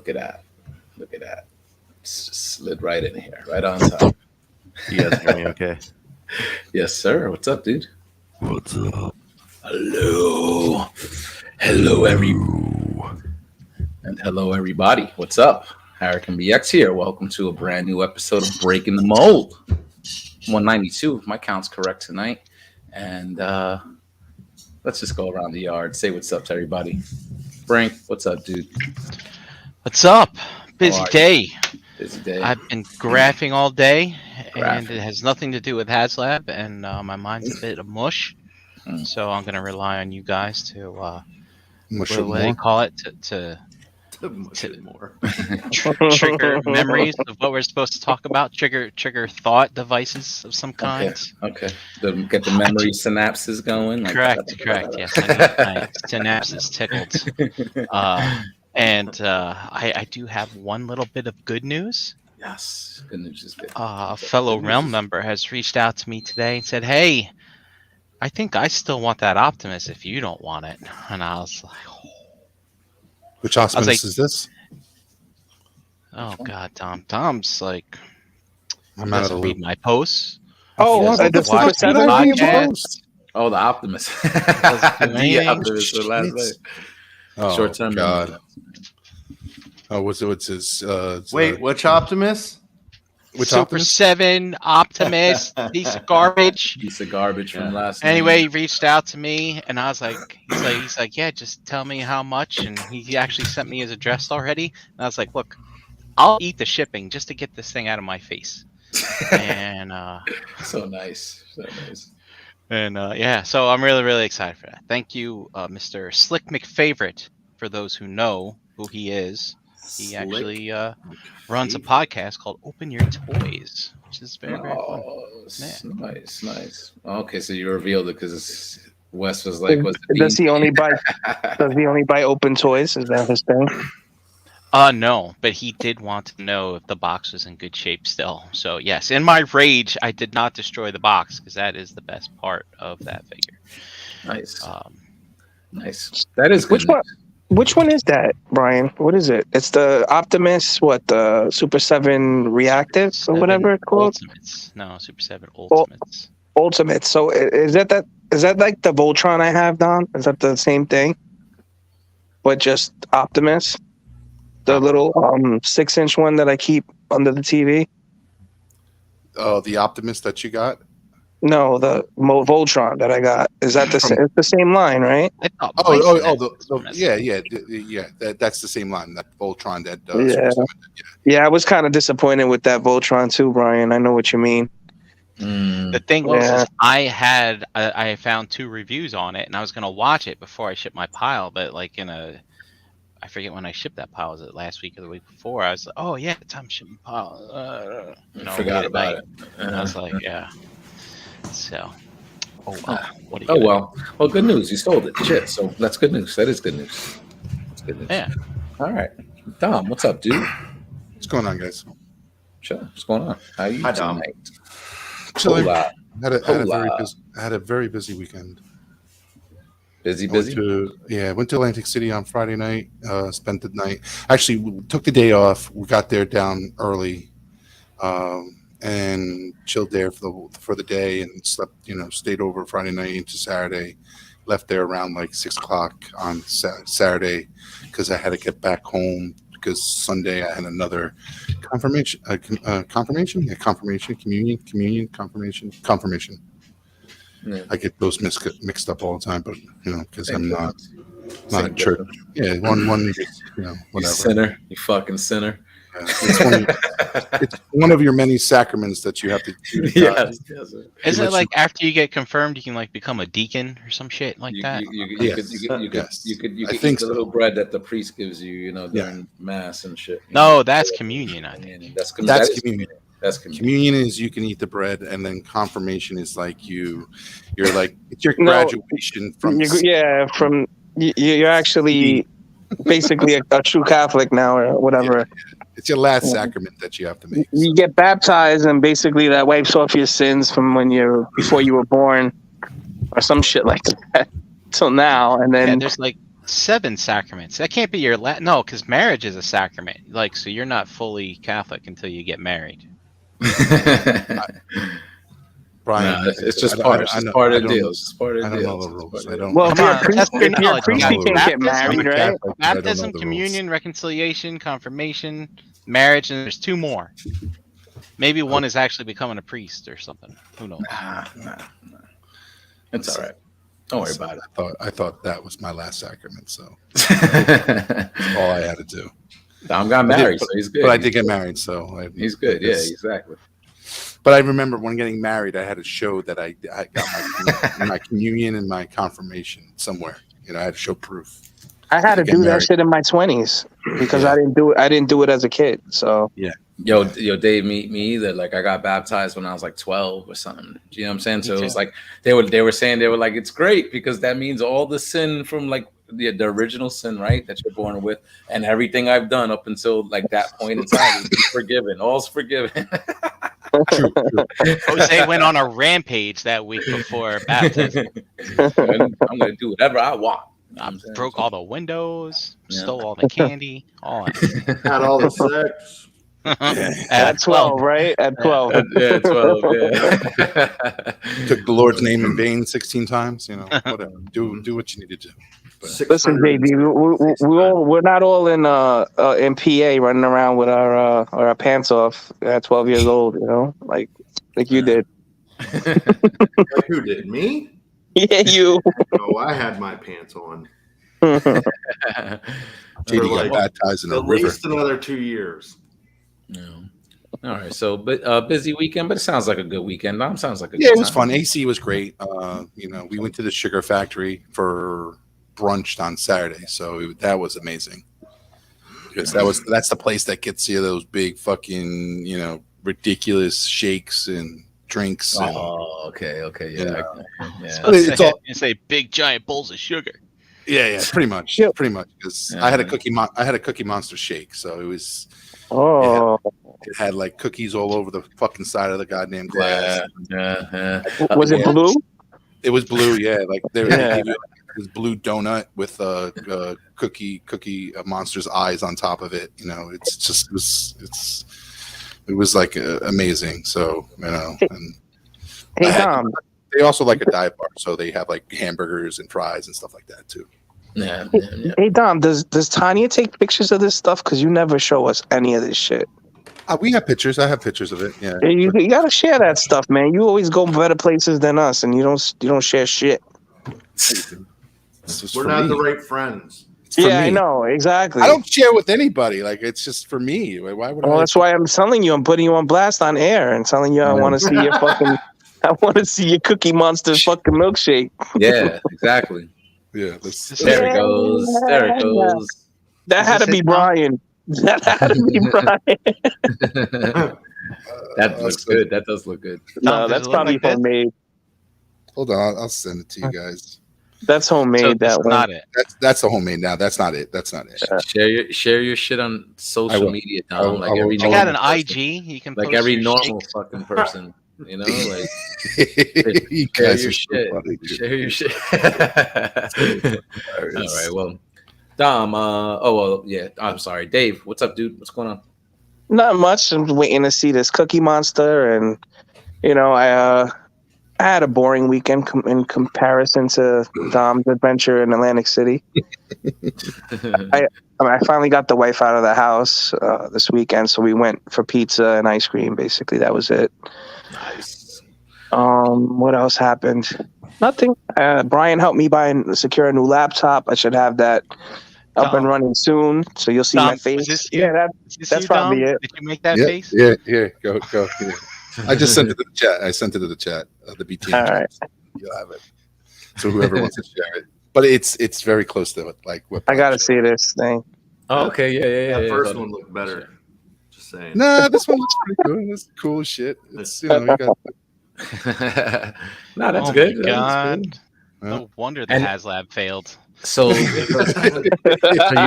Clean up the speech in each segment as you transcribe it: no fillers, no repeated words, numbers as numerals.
Look at that. Look at that. Just slid right in here, right on top. You guys hear me okay? Yes, sir. What's up, dude? What's up? Hello. Hello, and hello, everybody. What's up? Hurricane BX here. Welcome to a brand new episode of Breaking the Mold. 192, if my count's correct tonight. And let's just go around the yard. Say what's up to everybody. Frank, what's up, dude? What's up? Busy day. Busy day. I've been graphing all day, and Graphing. it has nothing to do with HasLab, and my mind's a bit of mush. So I'm going to rely on you guys to, what do they call it, to more. trigger memories of what we're supposed to talk about, trigger thought devices of some kind. Okay. Get the memory synapses going. Like Correct. Yes, I need my synapses tickled. And I do have one little bit of good news. Yes, good news is good. A fellow Realm member has reached out to me today and said, "Hey, I think I still want that Optimus if you don't want it." And I was like, Which Optimus is this? "Oh God, Tom. Tom's like, I'm out of the doesn't read loop. my posts. Oh, He doesn't watch the podcast. Oh, the Optimus. Doesn't do The anything. Optimus for last night. Oh, Short term. God. Oh, what's his? Wait, which Optimus? Which Super Optimus? 7 Optimus, piece of garbage." Piece of garbage from last night. Anyway, he reached out to me, and I was like, he's like, "Yeah, just tell me how much." And he actually sent me his address already. And I was like, "Look, I'll eat the shipping just to get this thing out of my face." And So nice. yeah, so I'm really, really excited for that. Thank you, Mr. Slick McFavorite, for those who know who he is. He actually runs a podcast called Open Your Toys, which is very, very fun. Nice. Okay, so you revealed it because Wes was like, Does he only buy open toys? Is that his thing? No, but he did want to know if the box was in good shape still. So yes, in my rage, I did not destroy the box because that is the best part of that figure. Nice. Nice. That is good. Which one is that, Brian? What is it? It's the Optimus, the Super 7 Reactive or whatever it's called? Ultimates. No, Super 7 Ultimates. Ultimate. So is that like the Voltron I have, Don? Is that the same thing? But just Optimus? The little 6-inch one that I keep under the TV? Oh, the Optimus that you got? No, the Voltron that I got. Is that the same? It's the same line, right? Yeah. That's the same line. That Voltron. That Yeah, I was kind of disappointed with that Voltron too, Brian. I know what you mean. The thing was, is I found 2 reviews on it, and I was gonna watch it before I shipped my pile, but like I forget when I shipped that pile. Was it last week or the week before? I was like, "Oh yeah, time to ship my pile." Forgot about it. And I was like, "Yeah." So, what do you? Well, good news. You sold it. Shit. So that's good news. That is good news. That's good news. Yeah. All right, Dom. What's up, dude? What's going on, guys? Sure. What's going on? How are you Hi, Dom. tonight? Chilling. Hola. I had a very busy weekend. Busy. Went to Atlantic City on Friday night. Spent the night. Actually, we took the day off. We got there down early, and chilled there for the day and slept. Stayed over Friday night into Saturday. Left there around like 6:00 on Saturday because I had to get back home because Sunday I had another confirmation. Confirmation. Yeah. I get those mixed up all the time, but because I'm not Same in church. Yeah, one You whatever. sinner. You fucking sinner. It's one of your many sacraments that you have to do. Yes. Isn't it like after you get confirmed, you can like become a deacon or some shit like that? You could I eat think the so. little bread that the priest gives you, during mass and shit. No, that's communion. I think. That's communion. That's communion. Communion is you can eat the bread, and then confirmation is like you're like it's your No, graduation from. You're actually basically a true Catholic now or whatever. It's your last sacrament that you have to make. You get baptized, and basically that wipes off your sins from before you were born, or some shit like that, till now. And then there's like 7 sacraments. That can't be your no, because marriage is a sacrament. Like, so you're not fully Catholic until you get married. Brian, No, it's just part of the deal. It's just part of I the don't deal. know the rules. I don't. Well, if Come you're a on, priest, test your if you're a knowledge. priest, you can't get married, right? Catholic, but I don't know Baptism, the communion, reconciliation, confirmation, marriage, and there's 2 more. Maybe one is actually becoming a priest or something. Who knows? Nah. It's all right. Don't worry about it. I thought that was my last sacrament, so all I had to do. Dom got married, so he's good. But I did get married, so He's good. Yeah, exactly. But I remember when getting married, I had to show that I got my communion and my confirmation somewhere. You know, I had to show proof. I had to Get do that married. shit in my 20s because Yeah. I didn't do it as a kid. So Yo, Dave, me either. Like, I got baptized when I was like 12 or something. Do you know what I'm saying? So it was like they were saying like it's great because that means all the sin from like the original sin, right, that you're born with, and everything I've done up until like that point in time is forgiven. All's forgiven. True. Jose went on a rampage that week before baptism. And I'm gonna do whatever I want. I broke all the windows, stole all the candy, all that. Had all the sex. at 12, right? At 12. Yeah, 12. Yeah. Took the Lord's name in vain 16 times. You know, whatever. Do what you need to do. Listen, JD, we're not all in PA running around with our pants off at 12 years old. You know, like you did. Who did? Me? Yeah, you. No, I had my pants on. JD got like baptized in a At river. least another 2 years. Yeah. All right. So, busy weekend, but it sounds like a good weekend. Sounds like a Yeah, good it was time. fun. AC was great. You know, we went to the sugar factory for brunch on Saturday, so that was amazing. Because that's the place that gets you those big fucking, you know, ridiculous shakes and drinks. And, Oh, okay, yeah. It's all- You say big giant bowls of sugar. yeah, pretty much, Yep. Because Yeah. I had a Cookie Monster shake, so it was. Oh, It had like cookies all over the fucking side of the goddamn glass. Yeah. was it blue? It was blue, yeah. Like they Yeah. gave you this blue donut with cookie monster's eyes on top of it. You know, it was like amazing. So you know, and Hey, Dom. they also like a dive bar, so they have like hamburgers and fries and stuff like that too. Yeah. Hey, Dom. Does Tanya take pictures of this stuff? Because you never show us any of this shit. We have pictures. I have pictures of it. Yeah, Hey, you gotta share that stuff, man. You always go better places than us, and you don't share shit. It's just We're for not me. the right friends. It's for Yeah, me. I know exactly. I don't share with anybody. Like it's just for me. Why would Well, I? that's why I'm telling you. I'm putting you on blast on air and telling you I want to see your fucking. I want to see your Cookie Monster fucking milkshake. Yeah, exactly. Yeah, There it goes. There it goes. That had to be Brian. That had to be Brian. That looks good. That does look good. No, Tom, does that's it look probably like this? homemade. Hold on, I'll send it to you guys. That's homemade. So that that's one. not it. That's the homemade now. That's not it. That's not it. Share your shit on I social will. media, I will- Dom. Like I will- every I got an normal person. IG. You can Like post every your normal shakes. fucking person. You know, like You share guys your are so shit. funny, dude. Share your shit. All right. Well, Dom. I'm sorry, Dave. What's up, dude? What's going on? Not much. I'm waiting to see this Cookie Monster, and I had a boring weekend in comparison to Dom's adventure in Atlantic City. I finally got the wife out of the house this weekend, so we went for pizza and ice cream. Basically, that was it. Nice. What else happened? Nothing. Brian helped me secure a new laptop. I should have that up Dom. and running soon, so you'll see Dom, my is face. this you? Yeah, Is this That's you, probably Dom? it. Did you make that Yeah, face? yeah, go. Yeah. I just sent it to the chat. The BTN All chat. right. You'll have it. So whoever wants to share it, but it's very close to it. Like what I gotta see this thing. Oh, okay. Yeah. That first Hold on. one looked better. Just saying. Nah, this one looks pretty good. It's cool as shit. It's you got No, that's Oh good. my That's God. good. No wonder the And- HasLab failed. So you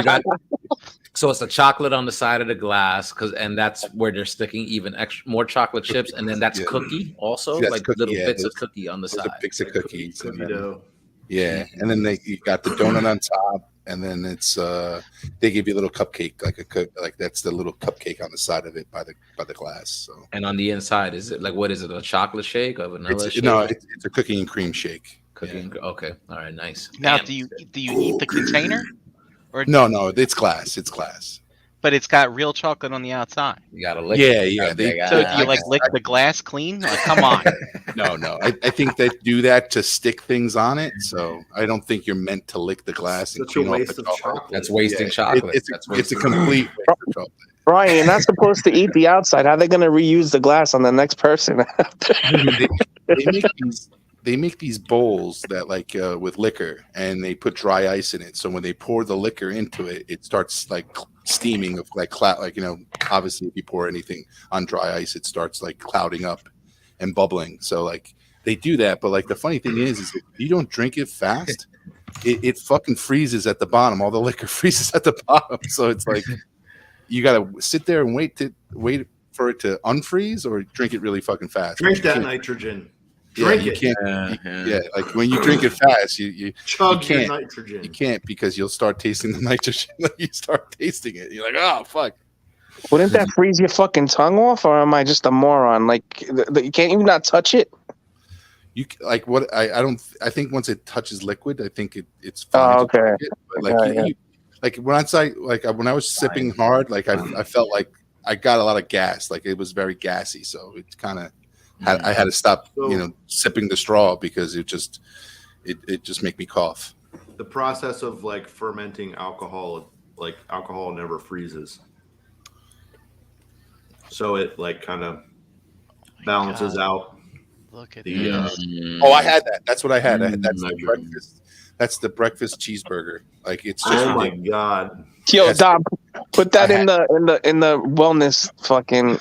got so it's a chocolate on the side of the glass and that's where they're sticking even more chocolate chips, and then that's Yeah. cookie also, Yes, like cookie, little yeah, bits of those- cookie on the those side. are bits of cookies. Cookie And then, dough. yeah, and then you got the donut on top, and then it's they give you a little cupcake, like that's the little cupcake on the side of it by the glass. So And on the inside, is it like what is it? A chocolate shake or vanilla shake? no, it's a cookie and cream shake. Cooking. Okay. All right. Nice. Now, Damn. do you eat the container? Or No, it's glass. It's glass. but it's got real chocolate on the outside. You gotta lick. Yeah, it. yeah. They, So gotta- do you like lick the glass clean? Like, come on. no. I think they do that to stick things on it. So I don't think you're meant to lick the glass and Such a clean off waste the of chocolate. chocolate. That's wasting Yeah, chocolate. It's That's a wasting complete waste of chocolate. Brian, you're not supposed to eat the outside. How are they going to reuse the glass on the next person? They make these bowls that like with liquor, and they put dry ice in it. So when they pour the liquor into it, it starts like steaming of like cloud. Like obviously, if you pour anything on dry ice, it starts like clouding up and bubbling. So like they do that, but like the funny thing is if you don't drink it fast, it fucking freezes at the bottom. All the liquor freezes at the bottom. So it's like you gotta sit there and wait for it to unfreeze or drink it really fucking fast. Drink You that can't- nitrogen. Yeah, Drink you it. can't. Yeah, like when you drink it fast, you Chug you your can't. nitrogen. you can't because you'll start tasting the nitrogen. You start tasting it. You're like, oh fuck. Wouldn't that freeze your fucking tongue off, or am I just a moron? Like, can't you not touch it? You like what? I don't. I think once it touches liquid, I think it's fine. Oh, to okay. drink it, but like Yeah, like when I was sipping hard, like I felt like I got a lot of gas. Like it was very gassy, so it kind of I had to stop, sipping the straw because it just made me cough. The process of like fermenting alcohol, like alcohol never freezes. So it like kind of balances out. Look at The, this. Oh, I had that. That's what I had. That's the nitrogen. breakfast. That's the breakfast cheeseburger. Like it's just Oh my ridiculous. god! Yo, Yes. Dom, put that I in the wellness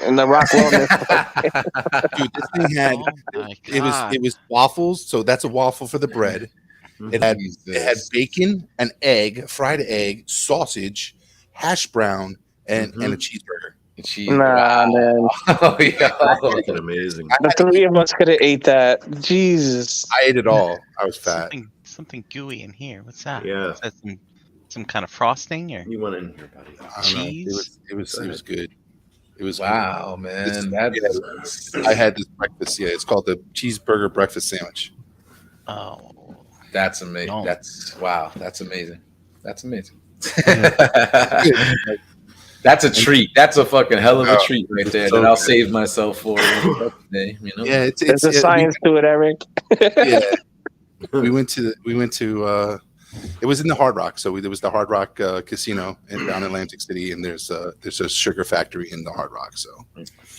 in the rock wellness. Dude, this thing had Oh my it God. was waffles. So that's a waffle for the bread. It had bacon, an egg, fried egg, sausage, hash brown, and a cheeseburger. Nah, man. Oh, yeah. Fucking amazing. The three of us could have ate that. Jesus. I ate it all. I was fat. Something gooey in here. What's that? Yeah. Is that some kind of frosting or You went in here, buddy. I don't know. cheese? It was good. It was Wow, man. That's I had this breakfast. Yeah, it's called the cheeseburger breakfast sandwich. Oh, that's amazing. No. That's wow. That's amazing. That's amazing. That's a treat. That's a fucking hell of a Oh, treat right there. so That I'll good. save myself for today. You know. Yeah, it's There's a science to it, Eric. yeah. we went to it was in the Hard Rock. So there was the Hard Rock casino down in Atlantic City, and there's a sugar factory in the Hard Rock. So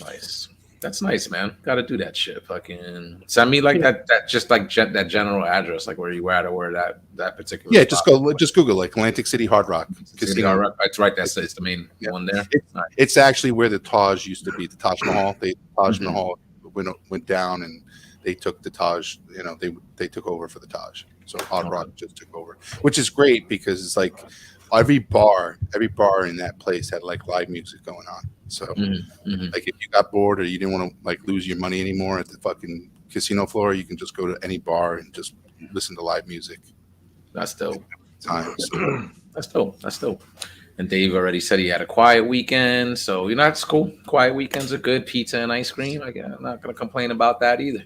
Nice. That's nice, man. Got to do that shit. Fucking send me like that just like that general address, like where you were at or where that particular. yeah, spot. just Google like Atlantic City Hard Rock City Casino. Hard Rock. That's right. That's it's the main Yeah. one there. It's actually where the Taj used to be, the Taj Mahal. Taj Mhm. Mahal went down, and they took the Taj. They took over for the Taj. So Hard Okay. Rock just took over, which is great because it's like every bar in that place had like live music going on. So Mhm. like if you got bored or you didn't want to like lose your money anymore at the fucking casino floor, you can just go to any bar and just listen to live music. That's dope. Time. So, That's dope. That's dope. And Dave already said he had a quiet weekend, so that's cool. Quiet weekends are good. Pizza and ice cream. I'm not gonna complain about that either.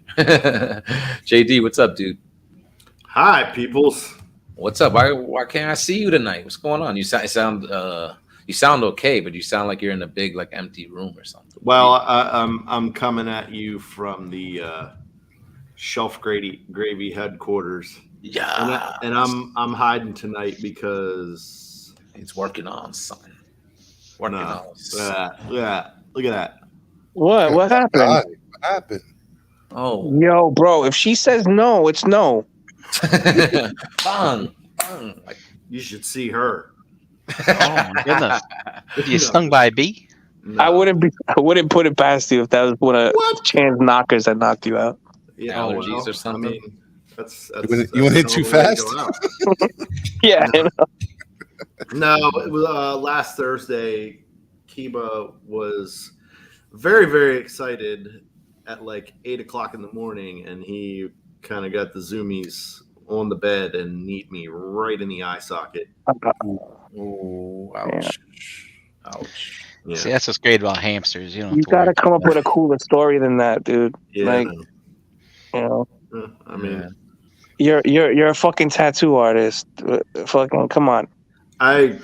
JD, what's up, dude? Hi, peoples. What's up? Why can't I see you tonight? What's going on? You sound okay, but you sound like you're in a big like empty room or something. Well, I'm coming at you from the Shelf Gravy headquarters, Yeah, and I'm hiding tonight because he's working on something. Working on something. look at that. What happened? God, what happened? Oh, Yo, bro, if she says no, it's no. bang. Like, You should see her. oh my goodness! Were you stung by a bee? No. I wouldn't put it past you if that was one of Chan's knockers that knocked you out. Yeah, Allergies or something? I mean, that's You went in too fast? Yeah. No, it was, last Thursday, Kiba was very, very excited at like 8 o'clock in the morning, and he kind of got the zoomies on the bed and kneed me right in the eye socket. Oh, ouch. Ouch. Yeah, See, that's what's great about hamsters. You don't have You to worry. gotta come up with a cooler story than that, dude. yeah. Like, no. you know, I mean, you're a fucking tattoo artist. Fucking come on. I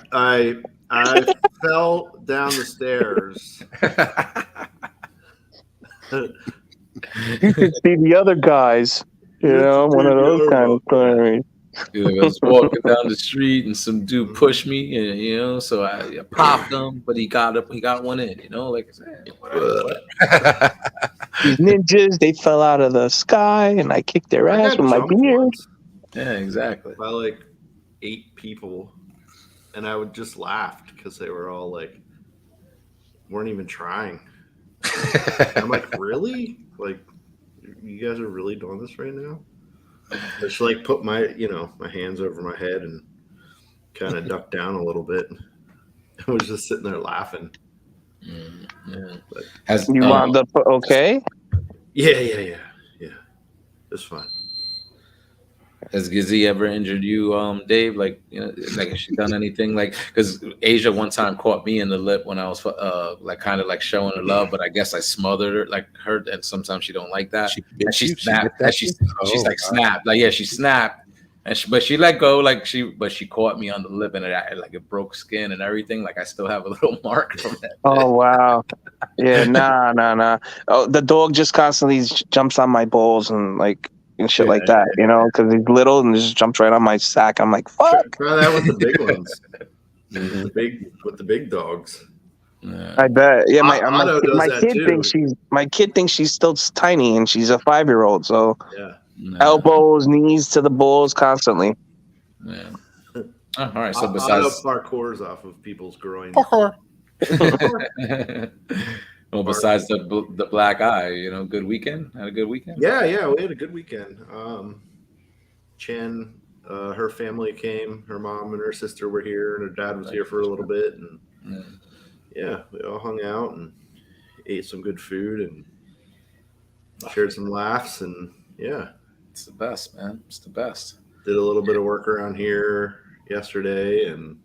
fell down the stairs. You could see the other guys. You know, one of those kind of stories. I was walking down the street and some dude pushed me, and so I popped him, but he got one in, like I said. Whatever. These ninjas, they fell out of the sky, and I kicked their I ass got with my jumped beard. once Yeah, exactly. by like 8 people, and I would just laughed because they were all like, weren't even trying. I'm like, really? Like, you guys are really doing this right now? I just like put my hands over my head and kind of ducked down a little bit. I was just sitting there laughing. Yeah. But, You wound up okay? yeah. It's fine. Has Gizzy ever injured you, Dave? Like, like has she done anything? Like, because Asia one time caught me in the lip when I was like kind of like showing her love, but I guess I smothered her, like her, and sometimes she don't like that. And she snapped. She's like snapped. Like she snapped, but she let go. Like she caught me on the lip, and it broke skin and everything. Like I still have a little mark from that. Oh wow. Yeah, nah. Oh, the dog just constantly jumps on my balls and shit like that, because he's little and just jumps right on my sack. I'm like, fuck. Try that with the big ones. With the big dogs. Yeah. I bet. Yeah, Otto does my that kid too. thinks she's still tiny and she's a 5-year-old. So Yeah. elbows, knees to the balls constantly. Yeah. Oh, all right. So Otto besides parkours off of people's groins. well, besides the black eye, good weekend. Had a good weekend. Yeah, we had a good weekend. Chen, her family came. Her mom and her sister were here, and her dad was here for a little bit. And yeah, we all hung out and ate some good food and shared some laughs. And yeah, It's the best, man. It's the best. did a little bit of work around here yesterday, and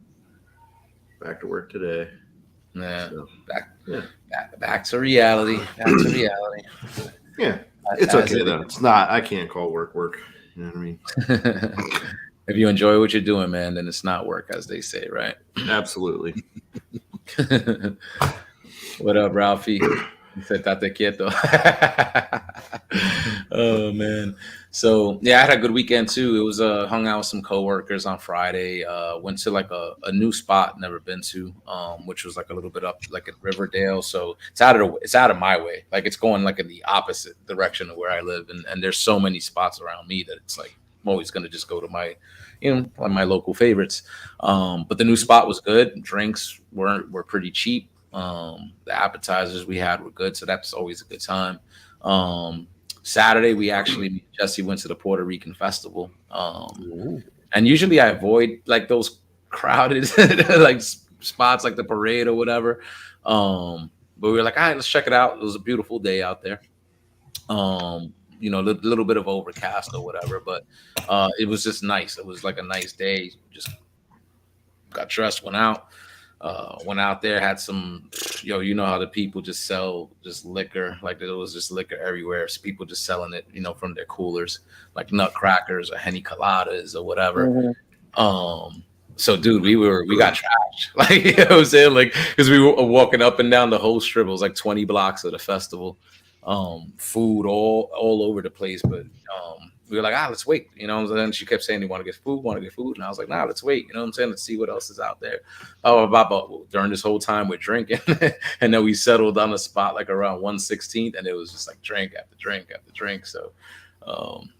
back to work today. Yeah. So, Back to reality. Back to reality. yeah, it's okay though. It's not. I can't call work. You know what I mean? If you enjoy what you're doing, man, then it's not work, as they say, right? Absolutely. What up, Ralphie? Tate quieto. Oh man. So yeah, I had a good weekend too. It was hung out with some coworkers on Friday. Went to like a new spot never been to, which was like a little bit up like in Riverdale. So it's out of my way. Like it's going like in the opposite direction of where I live, and there's so many spots around me that it's like I'm always gonna just go to my like my local favorites. But the new spot was good. Drinks were pretty cheap. The appetizers we had were good, so that's always a good time. Saturday Jesse went to the Puerto Rican festival. And usually I avoid like those crowded like spots like the parade or whatever. But we were like, all right, let's check it out. It was a beautiful day out there. A little bit of overcast or whatever, but it was just nice. It was like a nice day. Just got dressed, went out there, had some, how the people just sell just liquor, like there was just liquor everywhere. So people just selling it, from their coolers, like nutcrackers or Henny Coladas or whatever. So dude, we got trashed. Like, you know what I'm saying? Like, because we were walking up and down the whole strip. It was like 20 blocks of the festival. Food all over the place, but we were like, let's wait, and then she kept saying, you want to get food, and I was like, nah, let's wait, let's see what else is out there. About during this whole time we're drinking and then we settled on a spot like around 116th, and it was just like drink after drink after drink. So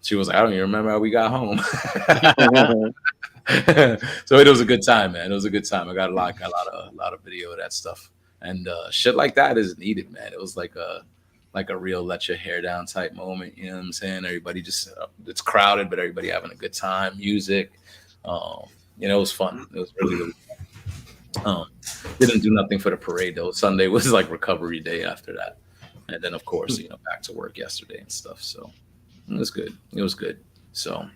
she was like, I don't even remember how we got home. So it was a good time, man. It was a good time. I got a lot of video of that stuff, and shit like that is needed, man. It was like a real let your hair down type moment, you know what I'm saying? Everybody just it's crowded, but everybody having a good time. Music, it was fun. It was really fun. Didn't do nothing for the parade though. Sunday was like recovery day after that, and then of course back to work yesterday and stuff. So it was good. So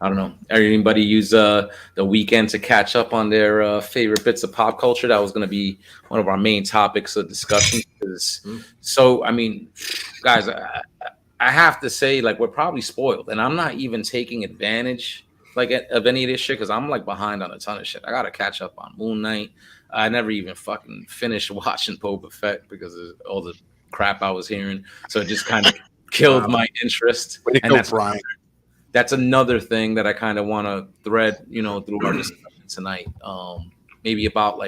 I don't know. Anybody use the weekend to catch up on their favorite bits of pop culture? That was going to be one of our main topics of discussion. So, I mean, guys, I have to say, like, we're probably spoiled, and I'm not even taking advantage like of any of this shit because I'm like behind on a ton of shit. I got to catch up on Moon Knight. I never even fucking finished watching Boba Fett because of all the crap I was hearing. So it just kind of killed my interest. Way to And go, that's Brian. That's another thing that I kind of want to thread, through our discussion tonight. Maybe about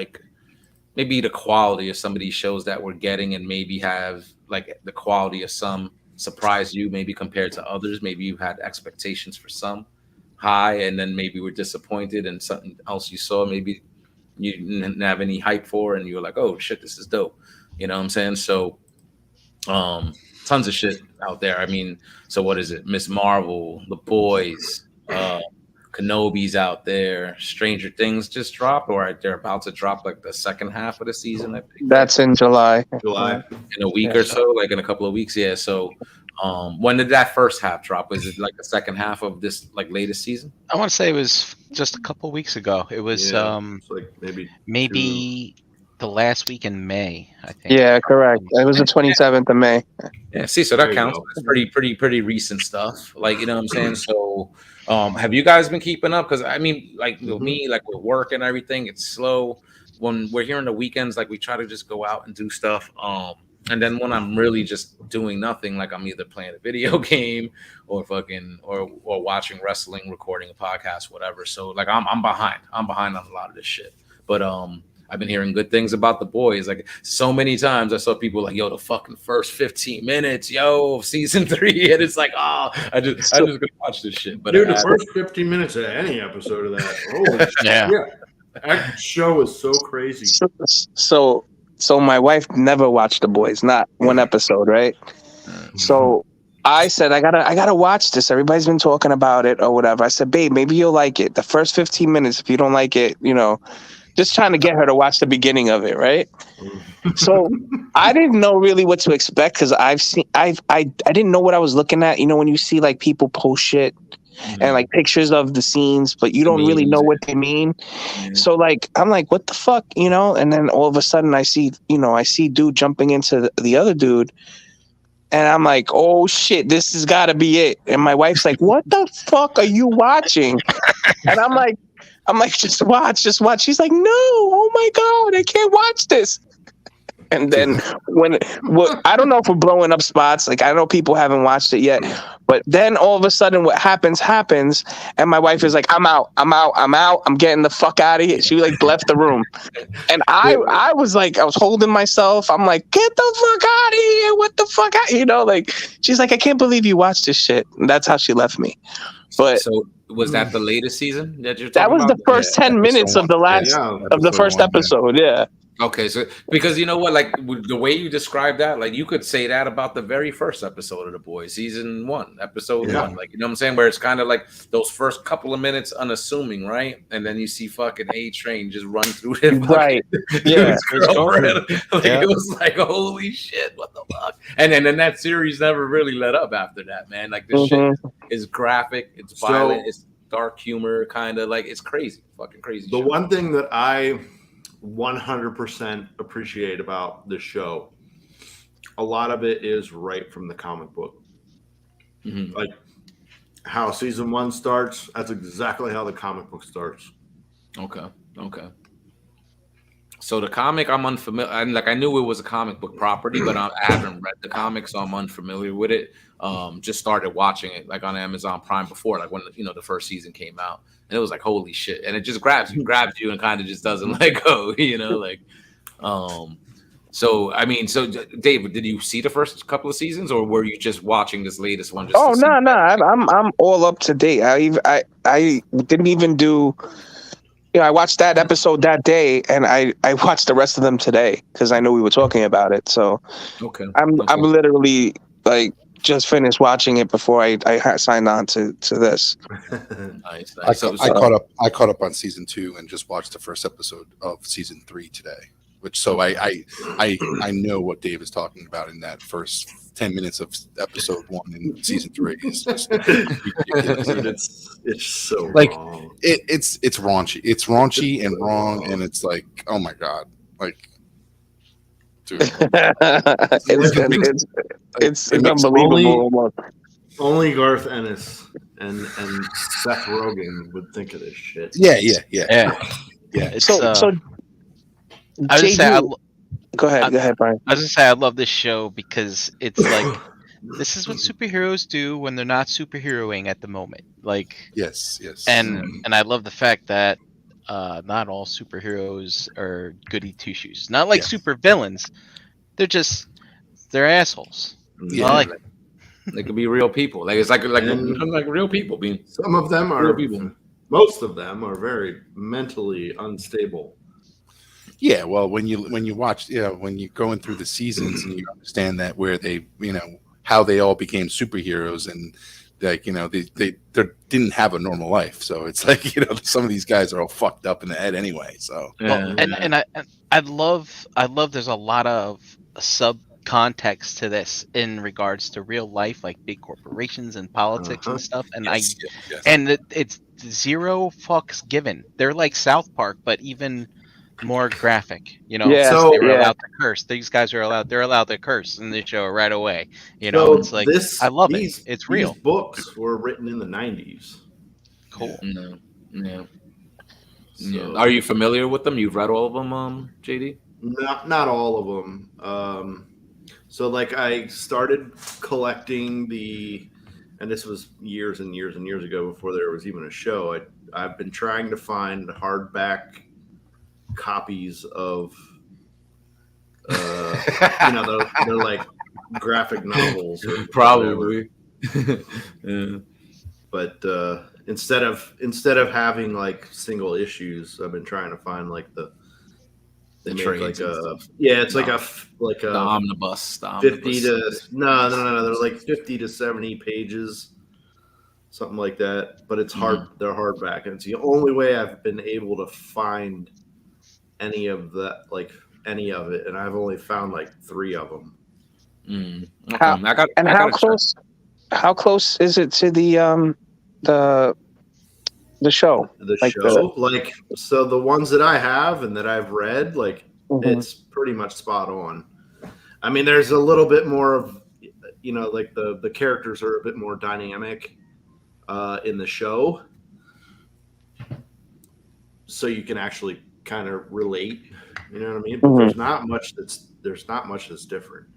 maybe the quality of some of these shows that we're getting, and maybe have like the quality of some surprise you, maybe compared to others. Maybe you had expectations for some high, and then maybe were disappointed, and something else you saw maybe you didn't have any hype for, and you were like, oh shit, this is dope. You know what I'm saying? So, tons of shit out there. I mean, so what is it? Miss Marvel, The Boys, Kenobi's out there. Stranger Things just dropped, or they're about to drop like the second half of the season. I think That's in July. July. in a week or so, like in a couple of weeks. Yeah. So, when did that first half drop? Was it like the second half of this like latest season? I want to say it was just a couple weeks ago. It was It's like maybe the last week in May, I think. Yeah, correct. It was the 27th of May. Yeah. See, so There that you counts. go. It's pretty recent stuff. Like, you know what I'm saying? So, have you guys been keeping up? Because I mean, like with me, like with work and everything, it's slow. When we're here on the weekends, like we try to just go out and do stuff. And then when I'm really just doing nothing, like I'm either playing a video game or or watching wrestling, recording a podcast, whatever. So like I'm behind. I'm behind on a lot of this shit. But I've been hearing good things about The Boys. Like so many times I saw people like, yo, the fucking first 15 minutes, yo, season 3. And it's like, oh, I just gonna watch this shit. But dude, the first 15 minutes of any episode of that. Holy shit. Yeah. That show is so crazy. So my wife never watched The Boys, not one episode, right? So I said, I gotta watch this. Everybody's been talking about it or whatever. I said, babe, maybe you'll like it. The first 15 minutes, if you don't like it, just trying to get her to watch the beginning of it, right? So I didn't know really what to expect because I didn't know what I was looking at. When you see like people post shit and like pictures of the scenes, but you don't really know what they mean. So like I'm like, what the fuck, And then all of a sudden I see dude jumping into the other dude, and I'm like, oh shit, this has got to be it. And my wife's like, what the fuck are you watching? And I'm like, just watch. She's like, no, oh my God, I can't watch this. And then I don't know if we're blowing up spots. Like I know people haven't watched it yet, but then all of a sudden what happens, and my wife is like, I'm out. I'm getting the fuck out of here. She like left the room, and I was like, I was holding myself. I'm like, get the fuck out of here! What the fuck? Like she's like, I can't believe you watched this shit. And that's how she left me. But so was that the latest season that you're talking that was about? the first 10 minutes of the last of the first episode. Yeah. Okay, so because you know what, like the way you describe that, like you could say that about the very first episode of The Boys, season 1, episode 1, like you know what I'm saying, where it's kind of like those first couple of minutes unassuming, right? And then you see fucking A-Train just run through him, right? Yeah, it was like holy shit, what the fuck? And then that series never really let up after that, man. Like this shit is graphic, it's violent, it's dark humor, kind of like it's crazy, fucking crazy. The one thing that I 100% appreciate about this show, a lot of it is right from the comic book. Like how season 1 starts, that's exactly how the comic book starts. Okay. So the comic, I'm unfamiliar. I knew it was a comic book property, but I haven't read the comic, so I'm unfamiliar with it. Just started watching it like on Amazon Prime before, like when the first season came out, and it was like holy shit, and it just grabs you and kind of just doesn't let go, like. So I mean, so David, did you see the first couple of seasons, or were you just watching this latest one? No, I'm all up to date. I didn't even do. I watched that episode that day, and I watched the rest of them today because I knew we were talking about it. So I'm literally like just finished watching it before I signed on to this. Nice. I caught up on season 2 and just watched the first episode of season 3 today. Which so I know what Dave is talking about in that first 10 minutes of episode 1 in season 3. It's just ridiculous. Dude, it's so Like, wrong. It's raunchy. It's raunchy and wrong, and it's like, oh my god, like, dude. It's It makes unbelievable. Only Garth Ennis and Seth Rogen would think of this shit. Yeah. It's, So I was just say, JD, go ahead, Brian. I was gonna say I love this show because it's like this is what superheroes do when they're not superheroing at the moment. Like, Yes. and I love the fact that not all superheroes are goody two shoes. Not like Yeah. super villains. They're assholes. Yeah. I like it. They could be real people. Like it's like And- real people being Some of them real are people. Most of them are very mentally unstable. Yeah, well, when you watch, when you're going through the seasons and you understand that where they, how they all became superheroes, and like, they didn't have a normal life, so it's like, some of these guys are all fucked up in the head anyway. So Well, and I love there's a lot of sub context to this in regards to real life, like big corporations and politics and stuff. And yes. it's zero fucks given. They're like South Park, but even more graphic. Yeah, So- they were yeah. allowed to curse. These guys are allowed. They're allowed to curse in the show right away. So It's like I love it. It's real. These books were written in the 90s. Cool. Yeah. So Are you familiar with them? You've read all of them, JD? not all of them. So like I started collecting and this was years and years and years ago before there was even a show. I've been trying to find hardback copies of they're like graphic novels or whatever. Probably. Yeah. But instead of having like single issues, I've been trying to find like they make trades like and a stuff. it's like The a omnibus. The 50 omnibus. to no, they're like 50 to 70 pages, something like that. But it's hard. They're hardback, and it's the only way I've been able to find any of it, and I've only found like 3 of them. Okay. How- I got, And I how gotta close? How close is it to the show? The Like show, so the ones that I have and that I've read, like Mhm. it's pretty much spot on. I mean, there's a little bit more of, like the characters are a bit more dynamic in the show, so you can actually kind of relate. You know what I mean? But Mhm. there's not much that's different.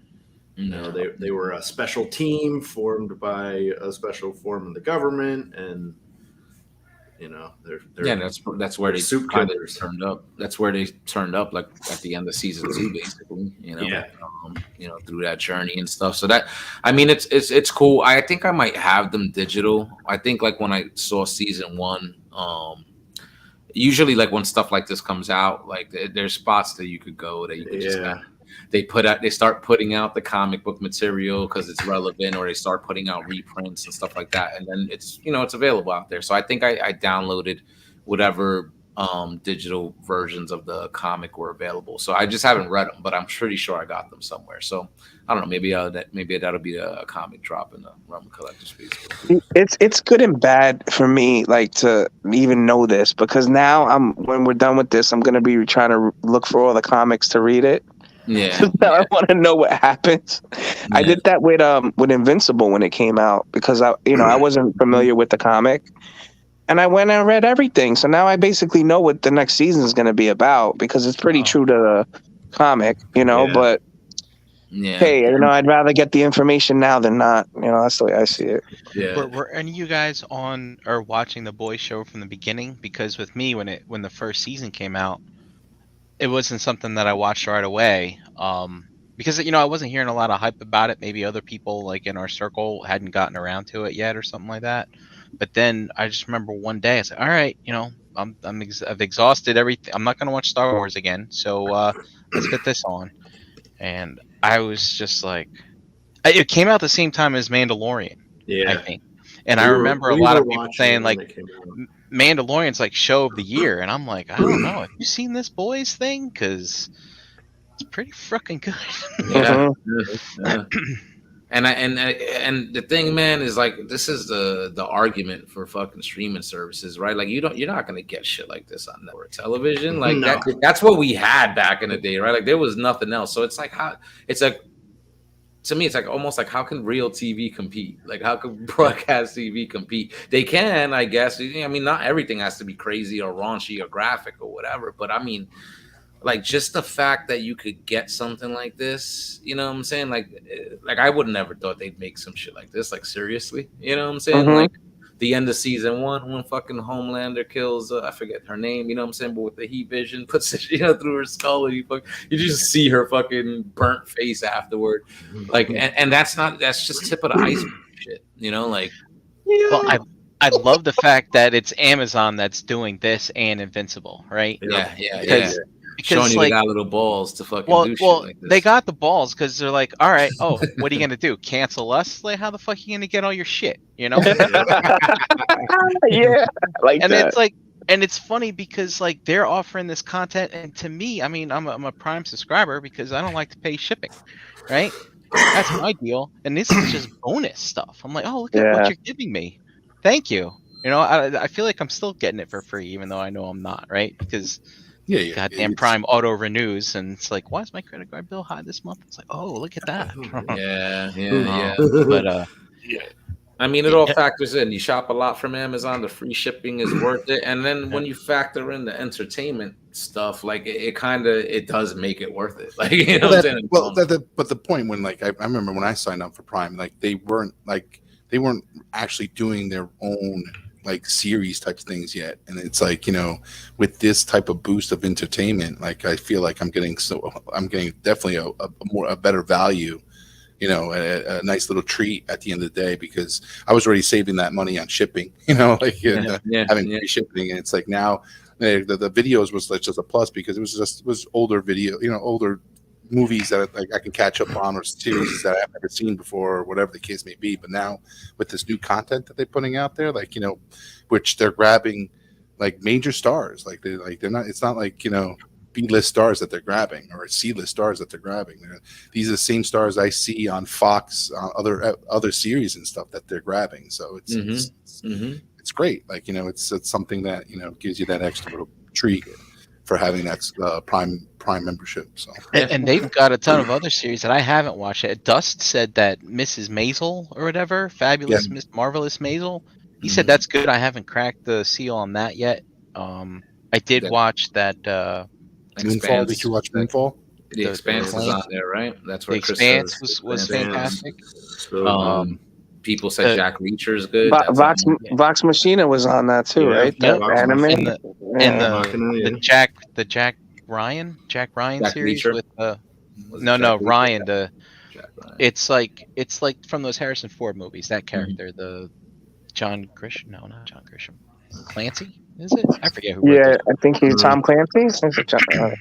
They were a special team formed by a special form of the government, and they're Yeah, that's where they soup kind of killers. turned up. That's where they turned up, like at the end of season 2, basically. Yeah. Through that journey and stuff. So that, I mean, it's cool. I think I might have them digital. I think like when I saw season 1, usually like when stuff like this comes out, like there's spots that you could go that you could just they start putting out the comic book material because it's relevant, or they start putting out reprints and stuff like that, and then it's available out there. So I think I downloaded whatever digital versions of the comic were available. So I just haven't read them, but I'm pretty sure I got them somewhere. So I don't know, maybe that'll be a comic drop in the Realm Collector Space. It's good and bad for me, like, to even know this, because now when we're done with this, I'm gonna be trying to look for all the comics to read it. Yeah. Now I want to know what happens. I did that with Invincible when it came out, because I wasn't familiar with the comic, and I went and read everything. So now I basically know what the next season is going to be about, because it's pretty true to the comic, Yeah. But Yeah. hey, I'd rather get the information now than not. That's the way I see it. Yeah. Were any of you guys on or watching the Boys show from the beginning? Because with me, when the first season came out, it wasn't something that I watched right away. Because I wasn't hearing a lot of hype about it. Maybe other people like in our circle hadn't gotten around to it yet or something like that. But then I just remember one day I said, "All right, I've exhausted everything. I'm not going to watch Star Wars again. So let's get this on." And I was just like, it came out the same time as Mandalorian, I think. And I remember a lot of people saying like, Mandalorian's like show of the year, and I'm like, I don't know. Have you seen this Boys thing? Because It's pretty freaking good. Yeah. Mhm. Yeah. And the thing, man, is like this is the argument for fucking streaming services, right? Like you're not gonna get shit like this on network television. Like No. that's what we had back in the day, right? Like there was nothing else. So it's like to me, it's like almost like how can real TV compete? Like how can broadcast TV compete? They can, I guess. I mean, not everything has to be crazy or raunchy or graphic or whatever, but I mean, like just the fact that you could get something like this, you know what I'm saying? Like I would never thought they'd make some shit like this. Like seriously, you know what I'm saying? Mhm. Like the end of season 1 when fucking Homelander kills I forget her name, you know what I'm saying? But with the heat vision, puts it through her skull, and you just see her fucking burnt face afterward. Like and that's just tip of the iceberg shit, you know? Like Well, I love the fact that it's Amazon that's doing this and Invincible, right? yeah. Because Showing you like, they got little balls to fucking well, do shit well, like this. they got the balls because they're like, all right, oh, what are you gonna do? Cancel us? Like, how the fuck are you gonna get all your shit? You know? Yeah, like And that. it's like, and it's funny because like they're offering this content, and to me, I mean, I'm a Prime subscriber because I don't like to pay shipping, right? That's my deal, and this is just bonus stuff. I'm like, oh, look at what Yeah. you're giving me. Thank you. You know, I feel like I'm still getting it for free, even though I know I'm not, right? Because Yeah. goddamn It's- Prime auto renews, and it's like, why is my credit card bill high this month? It's like, oh, look at that. Yeah. But I mean, it all factors in. You shop a lot from Amazon. The free shipping is worth it, and then when you factor in the entertainment stuff, like it does make it worth it. Like you know, what I'm saying? But the point when like I remember when I signed up for Prime, like they weren't actually doing their own like series types things yet, and it's like, you know, with this type of boost of entertainment, like I feel like I'm getting definitely a better value, you know, a nice little treat at the end of the day, because I was already saving that money on shipping, you know, like having free shipping, and it's like now the videos was like just a plus because it was older video, you know, older movies that like I can catch up on, or series that I've never seen before, or whatever the case may be. But now with this new content that they're putting out there, like, you know, which they're grabbing like major stars, like they're not, it's not like, you know, B-list stars that they're grabbing or C-list stars that they're grabbing. These are the same stars I see on Fox, on other series and stuff that they're grabbing. So it's great. Like, you know, it's something that, you know, gives you that extra little treat for having that Prime membership. So and they've got a ton of other series that I haven't watched yet. Dust said that Mrs. Maisel or whatever, Fabulous Miss Marvelous Maisel, he said that's good. I haven't cracked the seal on that yet. I did watch that Moonfall. Did you watch Moonfall? The Expanse is on there, right? That's where The Expanse was fantastic. People said Jack Reacher is good. Vox Machina was on that too, right? Yep. The anime. And the Jack Ryan series Reacher? with Ryan. It's like from those Harrison Ford movies. That character, the John Grisham. No, not John Grisham. Clancy, is it? I forget who. Yeah, I think he's Tom Clancy. I can't